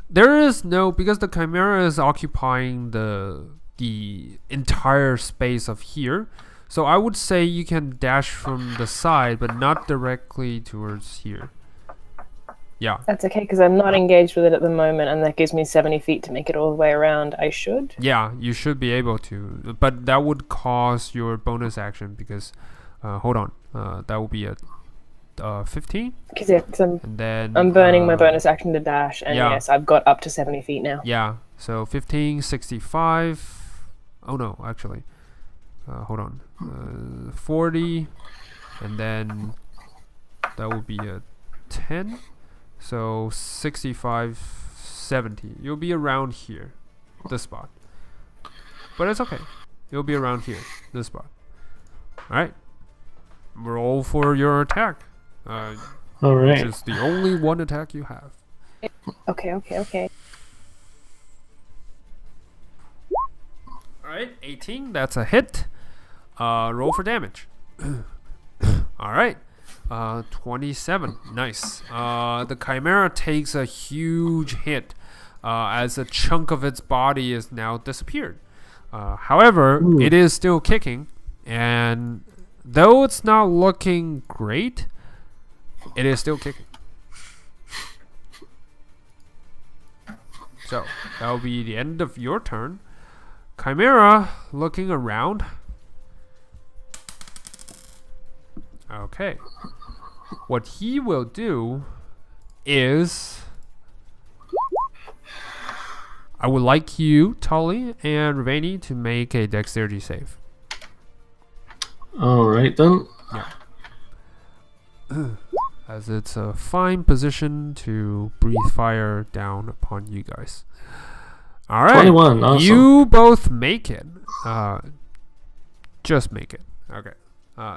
There is no, because the Chimera is occupying the entire space of here. So I would say you can dash from the side, but not directly towards here. Yeah. That's okay, because I'm not engaged with it at the moment, and that gives me 70 feet to make it all the way around. I should. Yeah, you should be able to, but that would cause your bonus action because, hold on, that would be a 15. Because I'm burning my bonus action to dash, and yes, I've got up to 70 feet now. Yeah, so 15, 65. Oh no, actually, hold on, 40, and then that would be a 10. So 65, 70. You'll be around here, this spot. But it's okay. You'll be around here, this spot. Alright. Roll for your attack. Alright. Which is the only one attack you have. Okay. Alright, 18. That's a hit. Roll for damage. Alright. 27. Nice. The Chimera takes a huge hit as a chunk of its body is now disappeared. However, it is still kicking, and though it's not looking great, it is still kicking. So that will be the end of your turn. Chimera looking around. Okay. What he will do is, I would like you, Tully and Ravani, to make a dexterity save. Alright then. Yeah. As it's a fine position to breathe fire down upon you guys. Alright. 21, awesome. You both make it. Just make it. Okay.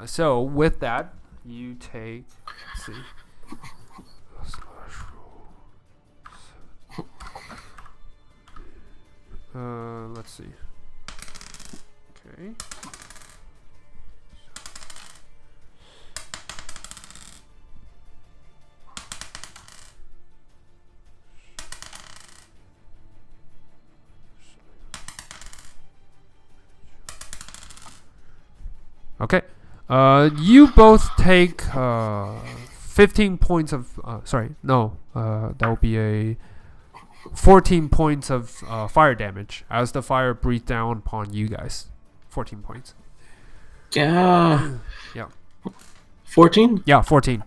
So with that, you take, let's see, let's see. Okay. Okay. You both take 15 points of that will be a 14 points of fire damage as the fire breathed down upon you guys. 14 points. Yeah. Yeah. 14? Yeah, 14.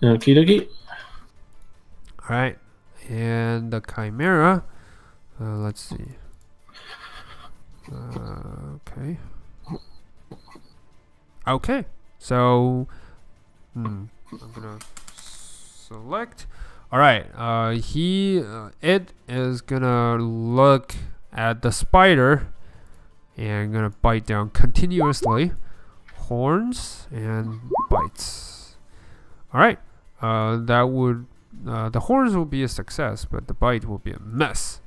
Okie dokie. Alright. And the Chimera, let's see. Okay. Okay. So, I'm gonna select. All right. It is gonna look at the spider and gonna bite down continuously. Horns and bites. All right. That would the horns will be a success, but the bite will be a mess.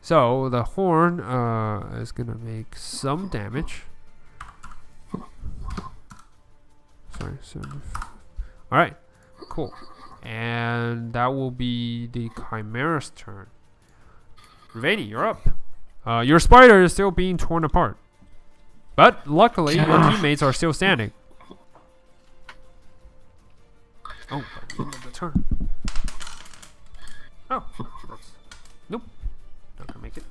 So the horn is gonna make some damage. Sorry. All right, cool. And that will be the Chimera's turn. Ravani, you're up. Your spider is still being torn apart. But luckily, your teammates are still standing. Oh, the turn. Oh, nope. Not gonna make it.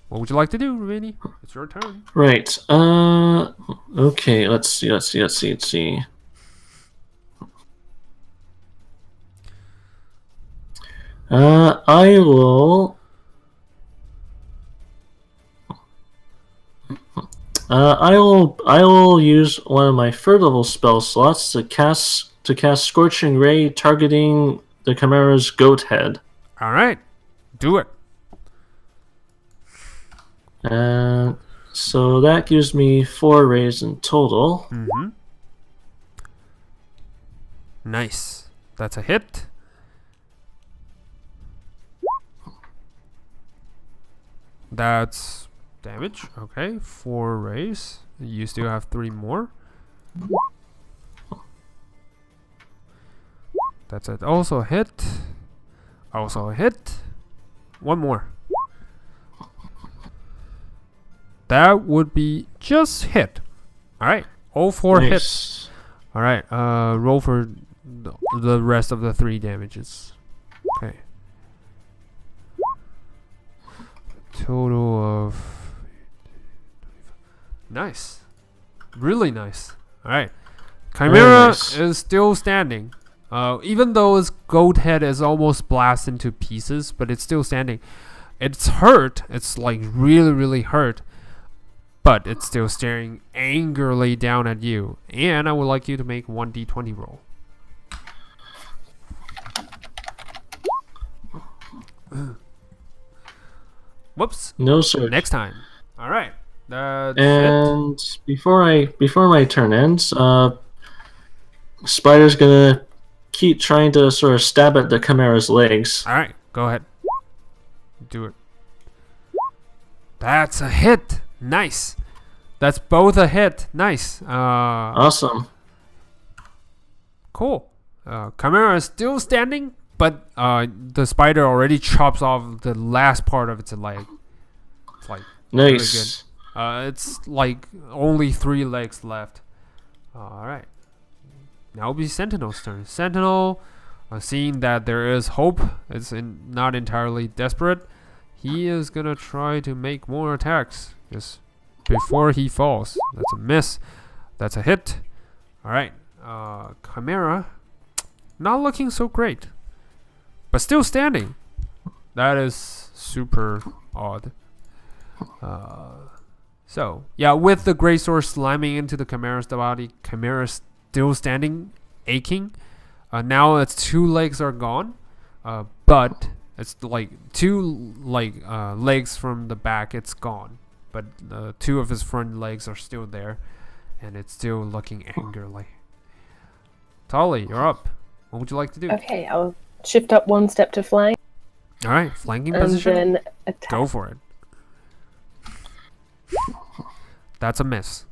What would you like to do, Ravani? It's your turn. Right. Okay. Let's see. I will. I will use one of my third level spell slots to cast Scorching Ray, targeting the Chimera's goat head. All right, do it. So that gives me 4 rays in total. Mm-hmm. Nice. That's a hit. That's damage. Okay, 4 rays. You still have 3 more. That's it. Also a hit. Also a hit. 1 more. That would be just hit. Alright. All 4 Nice. hits. Alright. Roll for the rest of the 3 damages. Okay. Total of... Nice. Really nice. Alright. Chimera is still standing. Even though its goat head is almost blasted into pieces, but it's still standing. It's hurt. It's like really, really hurt. But it's still staring angrily down at you. And I would like you to make 1d20 roll. Whoops. No, sir. Next time. All right. That's And before my turn ends, Spider's gonna keep trying to sort of stab at the Chimera's legs. All right. Go ahead. Do it. That's a hit. Nice. That's both a hit. Nice. Awesome. Cool. Chimera is still standing, but the spider already chops off the last part of its leg. It's like really Nice. good. It's like only 3 legs left. All right. Now it'll be Sentinel's turn. Sentinel, seeing that there is hope, it's not entirely desperate. He is gonna try to make more attacks just before he falls. That's a miss. That's a hit. All right. Chimera, not looking so great, but still standing. That is super odd. So yeah, with the great sword slamming into the Chimera's body, Chimera's still standing, aching. Now its 2 legs are gone, but it's like 2 legs from the back. It's gone, but 2 of his front legs are still there, and it's still looking angrily. Tolly, you're up. What would you like to do? Okay, I'll shift up 1 step to flank, All right, flanking and position. then attack. Go for it. That's a miss.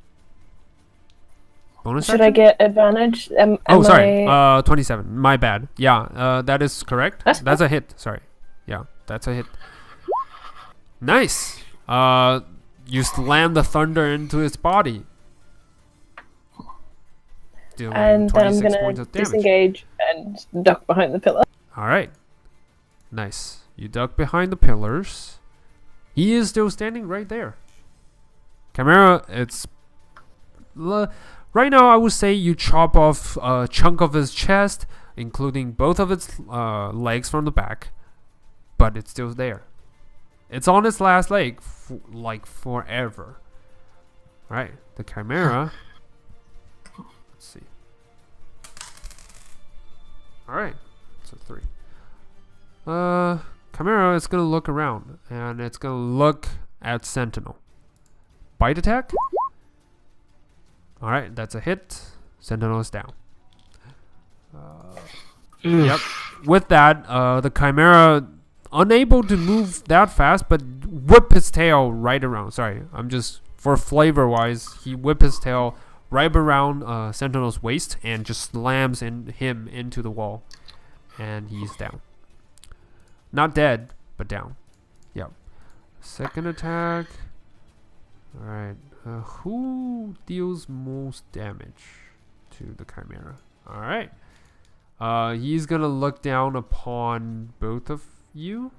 Bonus Should I action? get advantage? Oh, sorry. 27. My bad. Yeah, that is correct. That's That's a hit. Sorry. Yeah, that's a hit. Nice. You slam the thunder into his body. Dealing And then I'm 26 gonna points of damage. disengage and duck behind the pillar. All right. Nice. You duck behind the pillars. He is still standing right there. Chimera, it's... right now, I would say you chop off a chunk of his chest, including both of its legs from the back. But it's still there. It's on its last leg, like forever. All right. The Chimera... Let's see. All right. It's a 3. Chimera is going to look around, and it's going to look at Sentinel. Bite attack? Alright, that's a hit. Sentinel is down. Yep. With that, the Chimera, unable to move that fast, but whip his tail right around. Sorry, I'm just, for flavor-wise, he whip his tail right around Sentinel's waist and just slams him into the wall, and he's down. Not dead, but down. Yep. Second attack. All right. Who deals most damage to the Chimera? All right. He's gonna look down upon both of you.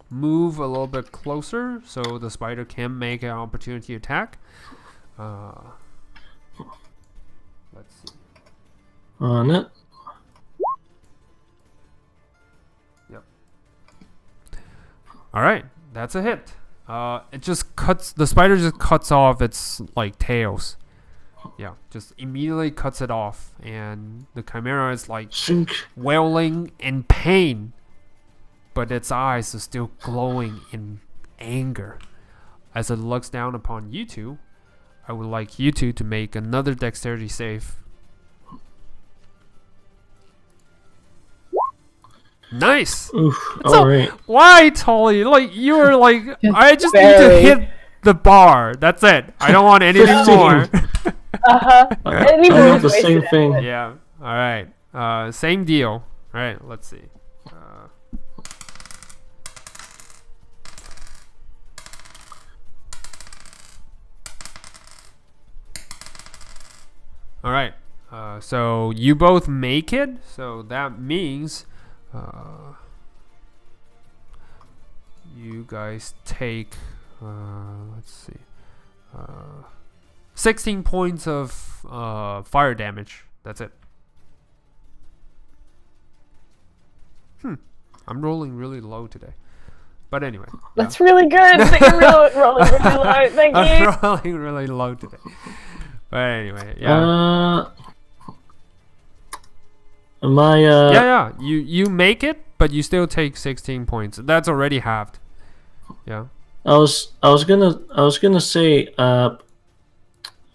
Move a little bit closer so the spider can make an opportunity attack. Let's see. On it. Yep. All right, that's a hit. It just cuts. The spider just cuts off its like tails. Yeah, just immediately cuts it off, and the Chimera is like Sink. wailing in pain, but its eyes are still glowing in anger. As it looks down upon you two, I would like you two to make another dexterity save. Nice. Oof. So, Alright. why, Tolly? Like, you were like, I just need to Very. hit the bar. That's it. I don't want anything 15. more. I have the same thing. Yeah. All right. Same deal. All right. Let's see. All right. So you both make it. So that means you guys take. Let's see. 16 points of fire damage. That's it. I'm rolling really low today. But anyway. That's really good. That you're rolling really low. Thank you. I'm rolling really low today. But anyway, yeah. Yeah. You make it, but you still take 16 points. That's already halved. Yeah. I was gonna say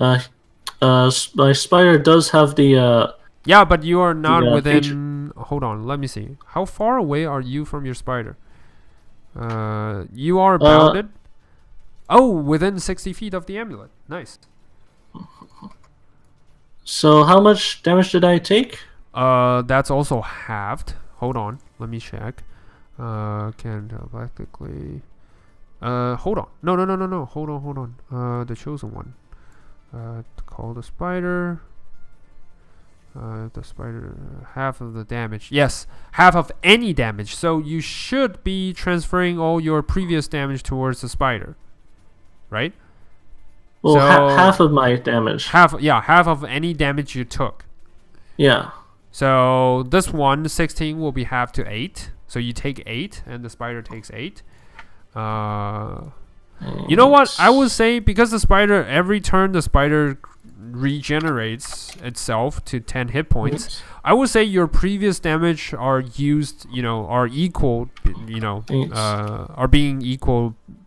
my spider does have the Yeah, but you are not within. feature. Hold on, let me see. How far away are you from your spider? You are bounded. Within 60 feet of the amulet. Nice. So how much damage did I take? That's also halved. Hold on, let me check. Can practically. Hold on. No. Hold on. The chosen one. Call the spider. The spider, half of the damage. Yes, half of any damage. So you should be transferring all your previous damage towards the spider, right? Well, So- half of my damage. Half of any damage you took. Yeah. So this one, 16, will be half to 8. So you take 8, and the spider takes 8. You know what? I would say because the spider, every turn the spider regenerates itself to 10 hit points. I would say your previous damage are used, are equal, are being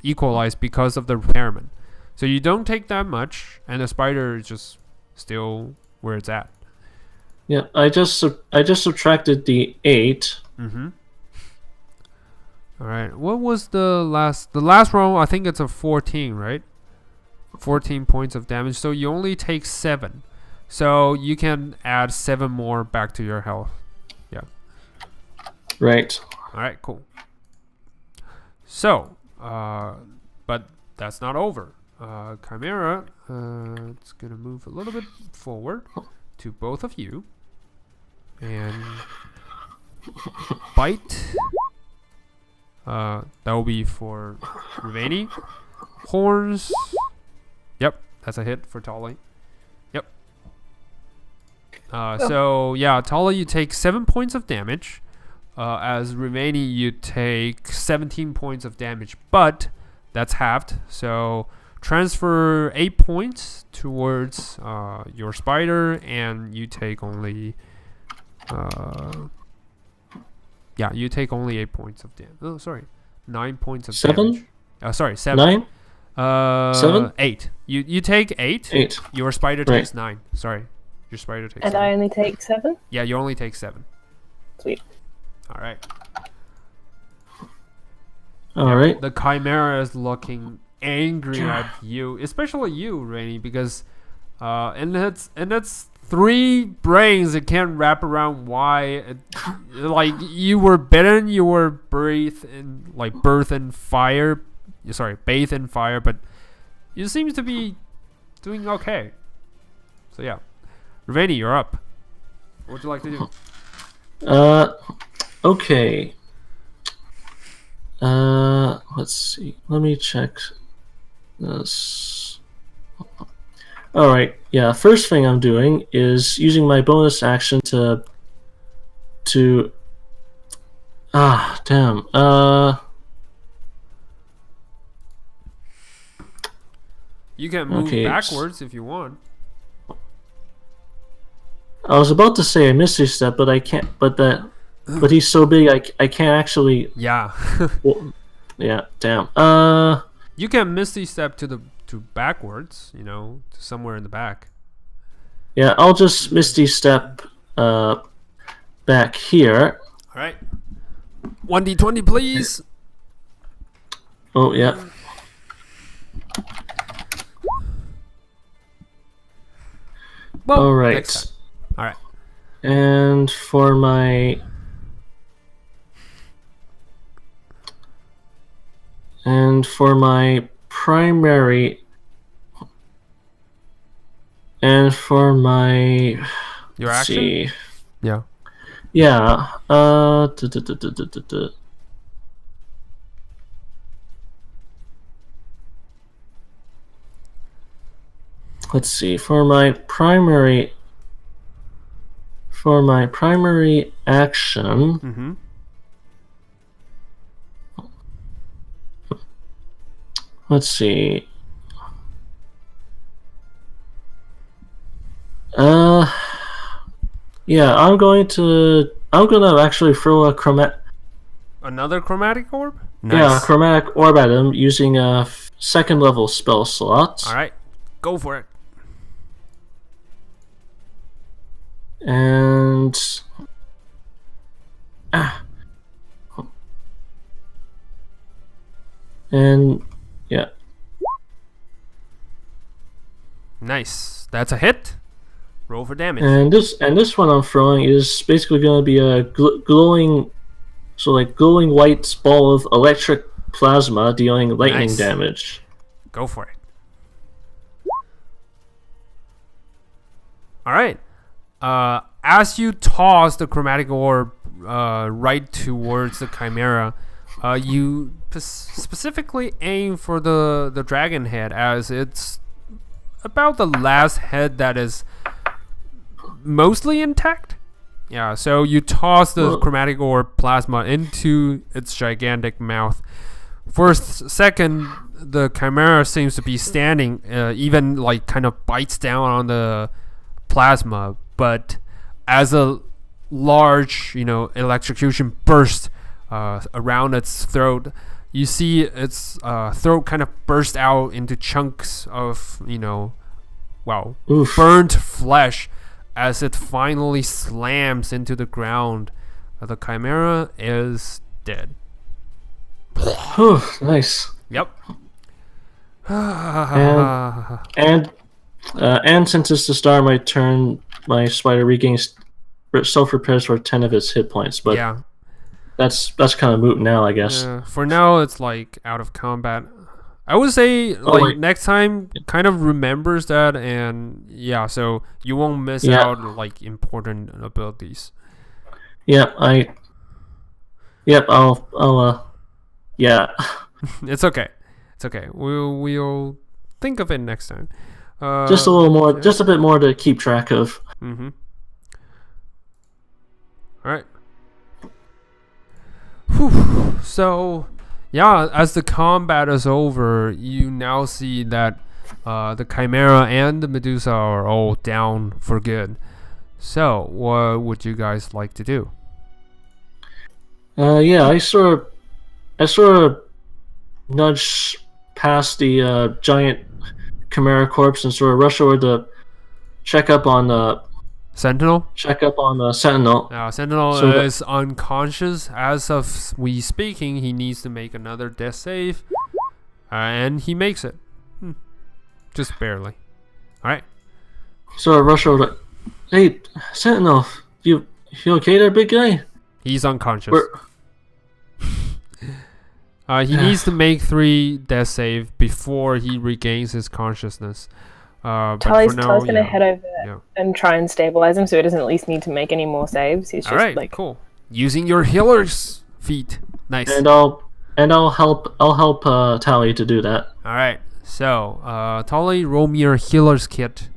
equalized because of the repairman. So you don't take that much, and the spider is just still where it's at. Yeah, I just subtracted the 8. Mm-hmm. All right. What was the last roll? I think it's a 14, right? 14 points of damage. So you only take 7. So you can add 7 more back to your health. Yeah. Right. All right. Cool. So, but that's not over. Chimera, it's gonna move a little bit forward to both of you and bite. That will be for Rivani. Horns. Yep, that's a hit for Tolly. Yep. So yeah, Tolly, you take 7 points of damage. As Rivani, you take 17 points of damage, but that's halved. So transfer 8 points towards your spider, and you take only. You take only 8 points of damage. Oh, sorry, 9 points of 7? damage. Sorry, 7. 9? 7? 8. You take 8. 8. Your spider Right. takes 9. Sorry, your spider takes. And 7. I only take 7? Yeah, you only take 7. Sweet. All right. Alright. The Chimera is looking angry at you, especially you, Rainy, because and it's 3 brains that can't wrap around why like you were bitten, you were bathed in fire, but you seem to be doing okay. So yeah, Rainy, you're up. What would you like to do? Okay. Let's see. Let me check this. Alright, yeah, first thing I'm doing is using my bonus action to damn. You can move backwards if you want. I was about to say a Misty Step, but I can't, but he's so big I can't actually. Yeah. Well, yeah, damn. You can Misty Step to backwards, to somewhere in the back. Yeah, I'll just Misty Step back here. All right. 1d20, please. Oh, yeah. Well, all right. Next time. All right. And for my primary Your let's action? see. Yeah. Yeah. Let's see. For my primary action. Mm-hmm. Let's see. Yeah, I'm gonna actually throw Another chromatic orb? Yeah, Nice. chromatic orb at him using a 2nd level spell slot. All right. Go for it. And yeah. Nice. That's a hit. Roll for damage. And this one I'm throwing is basically going to be a glowing white ball of electric plasma dealing lightning Nice. damage. Go for it. All right. As you toss the chromatic orb right towards the chimera, you specifically aim for the dragon head, as it's about the last head that is mostly intact. Yeah, so you toss the chromatic orb plasma into its gigantic mouth. For a second, the chimera seems to be standing, even kind of bites down on the plasma, but as a large, electrocution burst around its throat, you see its throat kind of burst out into chunks of, burnt flesh as it finally slams into the ground. The chimera is dead. Oh, nice. Yep. And since it's the start of my turn, my spider regains self-repairs for 10 of its hit points. But yeah, that's kind of moot now, I guess. For now, it's out of combat. I would say next time kind of remembers that, and yeah, so you won't miss out important abilities. I'll yeah. It's okay. We'll think of it next time. Just a little more, just a bit more to keep track of. Mm-hmm. All right. Whew. So, yeah, as the combat is over, you now see that the Chimera and the Medusa are all down for good. So, what would you guys like to do? I sort of nudge past the giant Chimera corpse and sort of rush over to check up on the Sentinel? Sentinel. Sentinel So is unconscious. As of we speaking, he needs to make another death save. and he makes it. Just barely. All right. So I rush over. Hey, Sentinel, you okay there, big guy? He's unconscious. We're- He needs to make 3 death save before he regains his consciousness. But Tully's for now, gonna head over yeah. and try and stabilize him, so he doesn't at least need to make any more saves. He's just All right, like, cool. Using your healer's feat. Nice. And I'll help Tally to do that. All right. So, Tolly, roll me your healer's kit.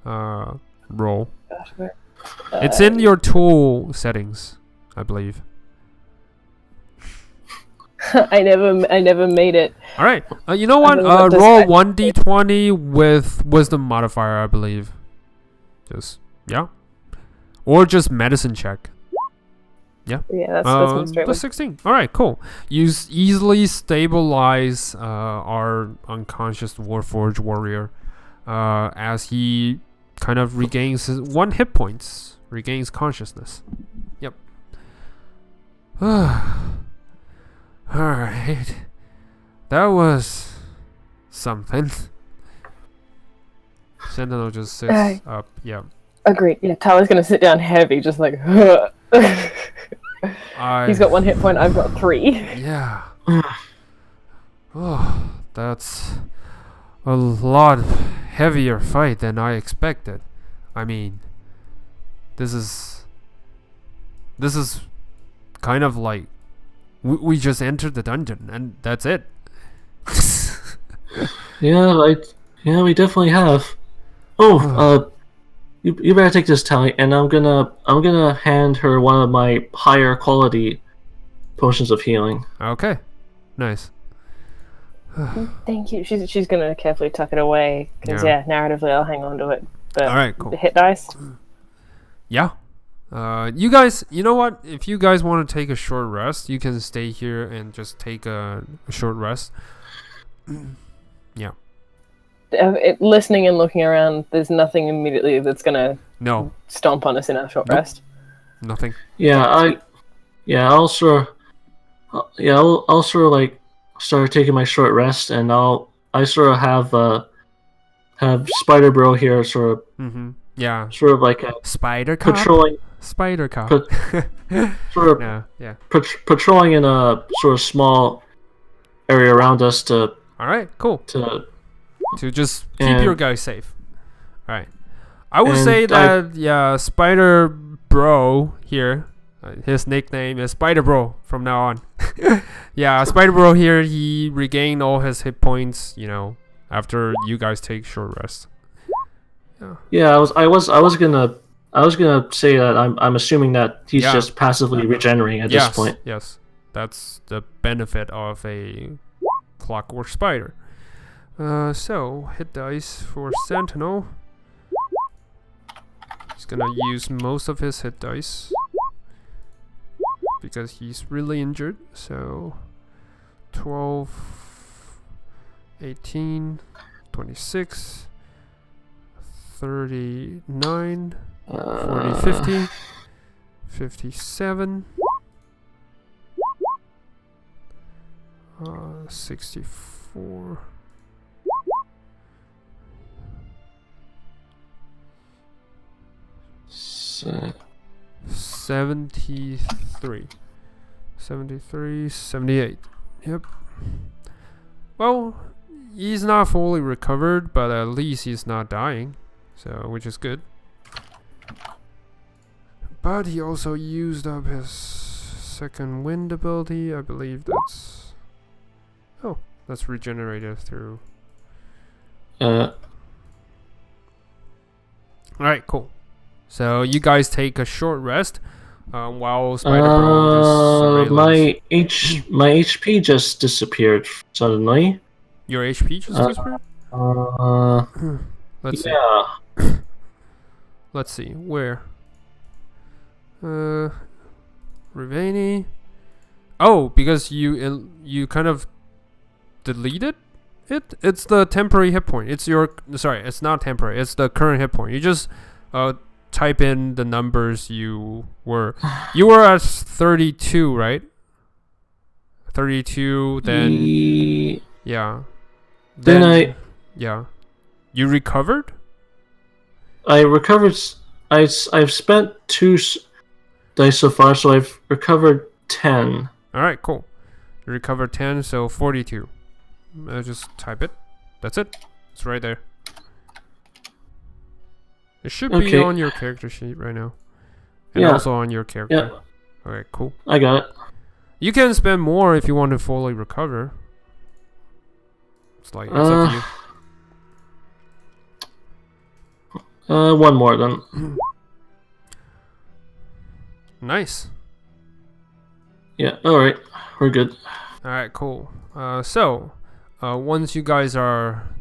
Roll. It's in your tool settings, I believe. I never made it. All right. You know what? I don't know what this Roll guy- 1d20 with wisdom modifier, I believe. Just or just medicine check. Yeah, that's my straight The one. 16. All right, cool. You easily stabilize our unconscious Warforged warrior as he kind of regains his 1 hit points, regains consciousness. Yep. All right. That was something. Sentinel just sits up. Yeah. Agreed. Yeah, Tyler's gonna sit down heavy, just like. He's got 1 hit point. I've got 3. Yeah. Oh, that's a lot heavier fight than I expected. I mean, this is kind of like we just entered the dungeon and that's it. Yeah, we definitely have. Oh, you better take this, Tally, and I'm gonna hand her one of my higher quality potions of healing. Okay, nice. Thank you. She's gonna carefully tuck it away because narratively I'll hang on to it. But All right, cool. the hit dice. Yeah. You guys, you know what? If you guys want to take a short rest, you can stay here and just take a short rest. Yeah. Listening and looking around, there's nothing immediately that's gonna No, stomp on us in our short Nope. rest. nothing. I'll sort of like start taking my short rest, and I sort of have Spider Bro here sort Yeah. of like Spider cop. patrolling Spider cop. sort of No, yeah. patrolling in a sort of small area around us to All right, cool. To just keep and- your guys safe. All right. I would and say I- that Spider Bro here, his nickname is Spider Bro from now on. Yeah, Spider Bro here, he regained all his hit points, after you guys take short rest. Yeah, I was gonna say that I'm assuming that he's Yeah. just passively regenerating at this point. Yes, that's the benefit of a clockwork spider. So hit dice for Sentinel. He's gonna use most of his hit dice because he's really injured. So 12, 18, 26, 39, 40, 50, 57, 64. 73. 73, 78. Yep. Well, he's not fully recovered, but at least he's not dying, so which is good. But he also used up his second wind ability. I believe that's regenerated through. Alright, cool. So you guys take a short rest while Spider Bro just my HP just disappeared suddenly. Your HP just disappeared? Let's see. Yeah. Let's see. Where? Rivani. Oh, because you kind of deleted it? It's the temporary hit point. It's not temporary. It's the current hit point. You just type in the numbers you were at 32, right? 32, then Yeah. Then Yeah. You recovered? I recovered. I've spent 2 dice so far, so I've recovered 10. All right, cool. You recovered 10, so 42. I'll just type it. That's it. It's right there. It should be Okay. on your character sheet right now. And Yeah. also on your character. Yeah, Alright, cool. I got it. You can spend more if you want to fully recover. It's like, it's up to you. One more then. Nice. Yeah, alright. We're good. Alright, cool. So, once you guys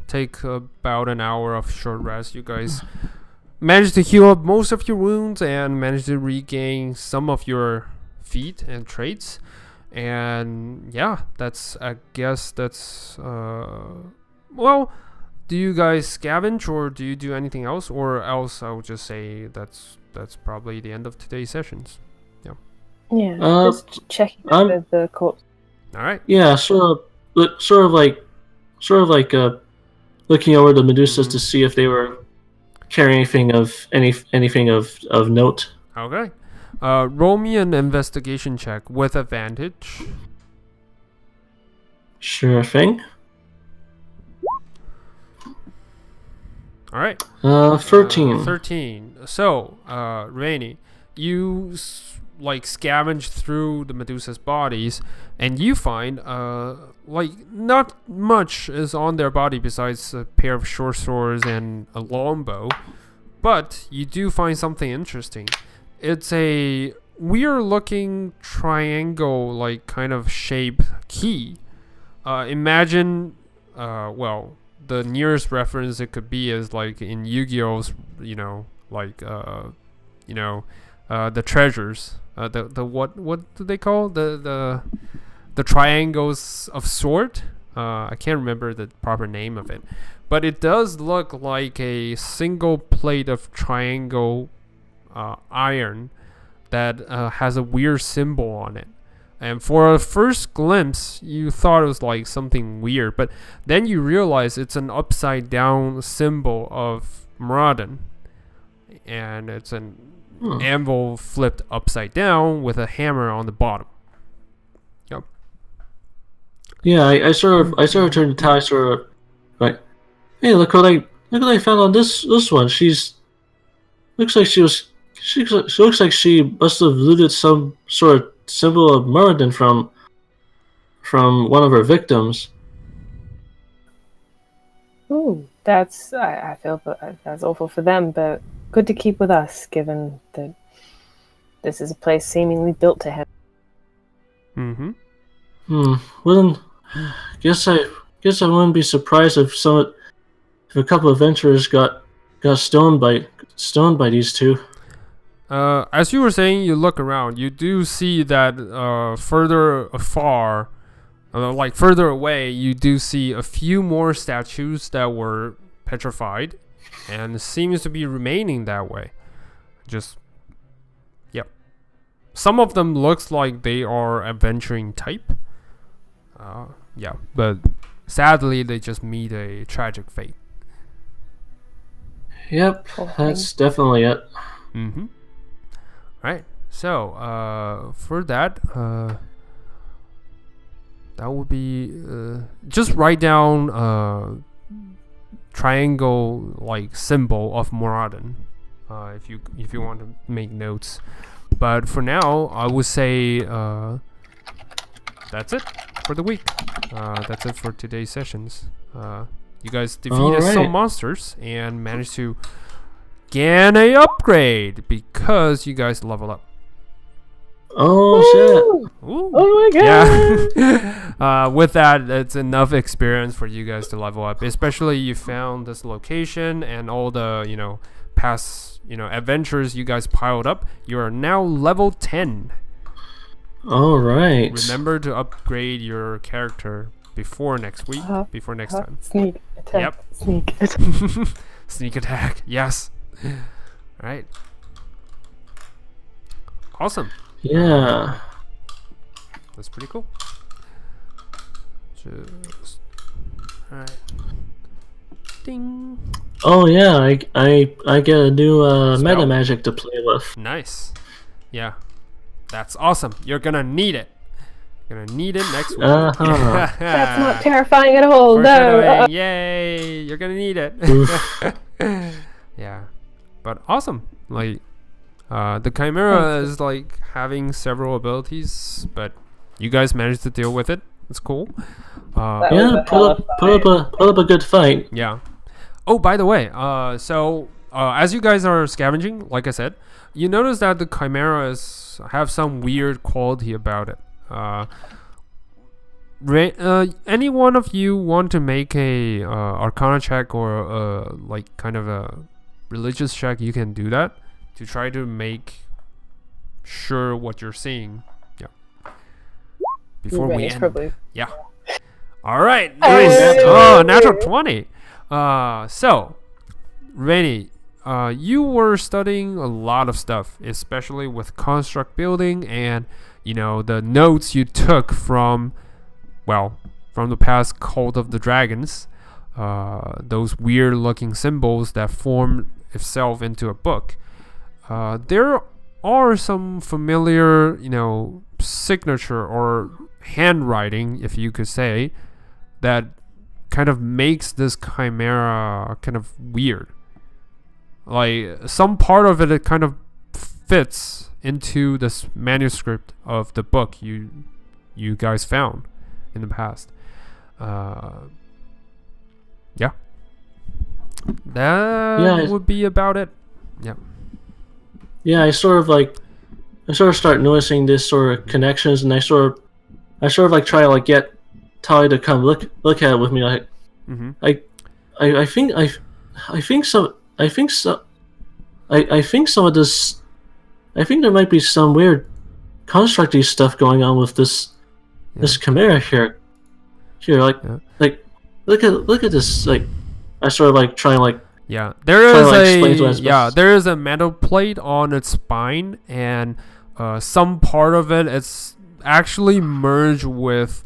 take about an hour of short rest, you guys manage to heal up most of your wounds and manage to regain some of your feat and traits. And yeah, I guess that's well, do you guys scavenge or do you do anything else? Or else I would just say that's probably the end of today's sessions. Yeah, just checking the corpse. All right. Yeah, sort of like looking over the Medusas to see if they were carrying anything of note. Okay. Roll me an investigation check with advantage. Sure thing. All right. 13. 13. So, Rainy, you scavenge through the Medusa's bodies, and you find not much is on their body besides a pair of short swords and a longbow, but you do find something interesting. It's a weird looking triangle kind of shaped key. Imagine the nearest reference it could be is like in Yu-Gi-Oh's, the treasures. The what do they call the triangles of sword? I can't remember the proper name of it, but it does look like a single plate of triangle iron that has a weird symbol on it. And for a first glimpse, you thought it was like something weird, but then you realize it's an upside down symbol of Moradin, and it's an anvil flipped upside down with a hammer on the bottom. Yep. Yeah, I sort of turned to Ty, sort of like, hey, look what I found on this one. She looks like she must have looted some sort of symbol of Muradin from one of her victims. Ooh, I feel that's awful for them, but good to keep with us, given that this is a place seemingly built to him. Mm-hmm. Well, then, guess I wouldn't be surprised if a couple of adventurers got stoned by these two. As you were saying, you look around. You do see that further afar, further away, you do see a few more statues that were petrified, and seems to be remaining that way. Yep. Some of them looks like they are adventuring type. Yeah, but sadly they just meet a tragic fate. Yep, that's definitely it. Mm-hmm. Right. So, for that, that would be just write down triangle symbol of Moradin, if you want to make notes. But for now, I would say that's it for the week. That's it for today's sessions. You guys defeated some monsters and managed to gain a upgrade because you guys level up. Oh shit! Ooh. Oh my god! Yeah. With that, it's enough experience for you guys to level up. Especially you found this location and all the past adventures you guys piled up. You are now level 10. All right. Remember to upgrade your character before next week. Before next time. Sneak attack. Yep. Sneak attack. Sneak attack. Yes. All right. Awesome. Yeah. That's pretty cool. Just All right. Ding. Oh yeah, I get a new Spell? meta magic to play with. Nice. Yeah. That's awesome. You're gonna need it. You're gonna need it next week. Uh-huh. That's not terrifying at all. No. Foreshadowing. Yay! You're gonna need it. Oof. Yeah. But awesome. Like, the Chimera is like having several abilities, but you guys managed to deal with it. It's cool. That was Yeah, a hell of a put up a good fight. Yeah. Oh, by the way, so as you guys are scavenging, like I said, you notice that the Chimeras have some weird quality about it. Any one of you want to make a Arcana check or like kind of a religious check? You can do that to try to make sure what you're seeing. Yeah. Before we Rennie's end. probably. Yeah. All right. Hey! Nice. Oh, natural 20. So, Rennie, you were studying a lot of stuff, especially with construct building and, you know, the notes you took from the past Cult of the Dragons, those weird looking symbols that form itself into a book. There are some familiar, you know, signature or handwriting, if you could say, that kind of makes this Chimera kind of weird. Like, some part of it kind of fits into this manuscript of the book you guys found in the past. Yeah. That would be about it. Yeah. Yeah, I sort of start noticing this sort of connections, and I sort of like try to like get Tali to come look at it with me. Like, I think some of this. I think there might be some weird constructy stuff going on with this Chimera here. Like look at this. Like, I sort of like try and like. Yeah, there is a metal plate on its spine, and some part of it is actually merged with,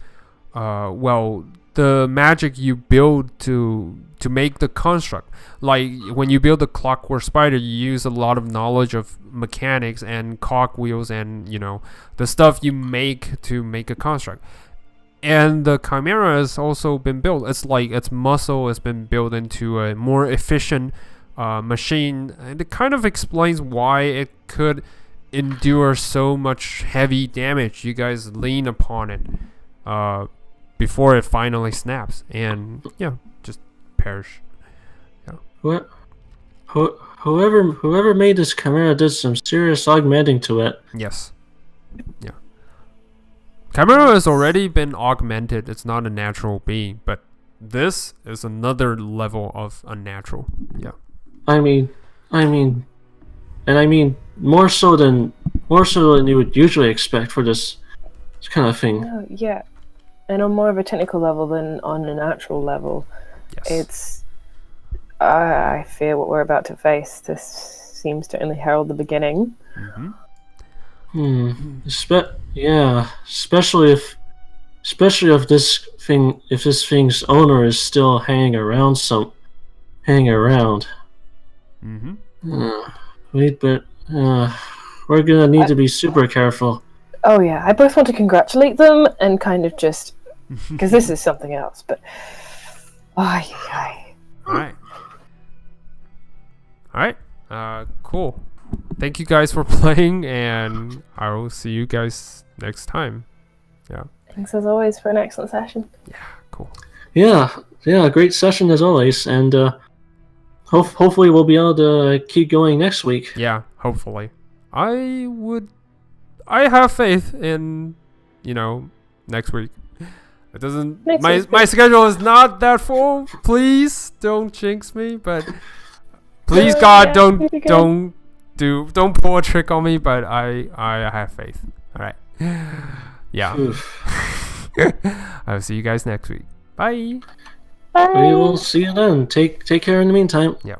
the magic you build to make the construct. Like, when you build the clockwork spider, you use a lot of knowledge of mechanics and cogwheels and, you know, the stuff you make to make a construct. And the Chimera has also been built. It's like its muscle has been built into a more efficient machine, and it kind of explains why it could endure so much heavy damage. You guys lean upon it before it finally snaps, and just perish. Yeah. Whoever made this Chimera did some serious augmenting to it. Yes. Yeah. Chimera has already been augmented. It's not a natural being, but this is another level of unnatural. Yeah. I mean, more so than you would usually expect for this kind of thing. Oh, yeah, and on more of a technical level than on a natural level. Yes. It's. I fear what we're about to face. This seems to only herald the beginning. Especially if this thing's owner is still hanging around. We're gonna need to be super careful. Oh yeah, I both want to congratulate them and kind of just because this is something else. But All right. Cool. Thank you guys for playing, and I will see you guys next time. Yeah. Thanks as always for an excellent session. Yeah. Cool. Yeah, great session as always, and hopefully we'll be able to keep going next week. Yeah, hopefully. I have faith in, next week. It doesn't. My schedule is not that full. Please don't jinx me, but please God, don't pull a trick on me. But I have faith. All right. Yeah. I'll see you guys next week. Bye. Bye. We will see you then. Take care in the meantime. Yeah.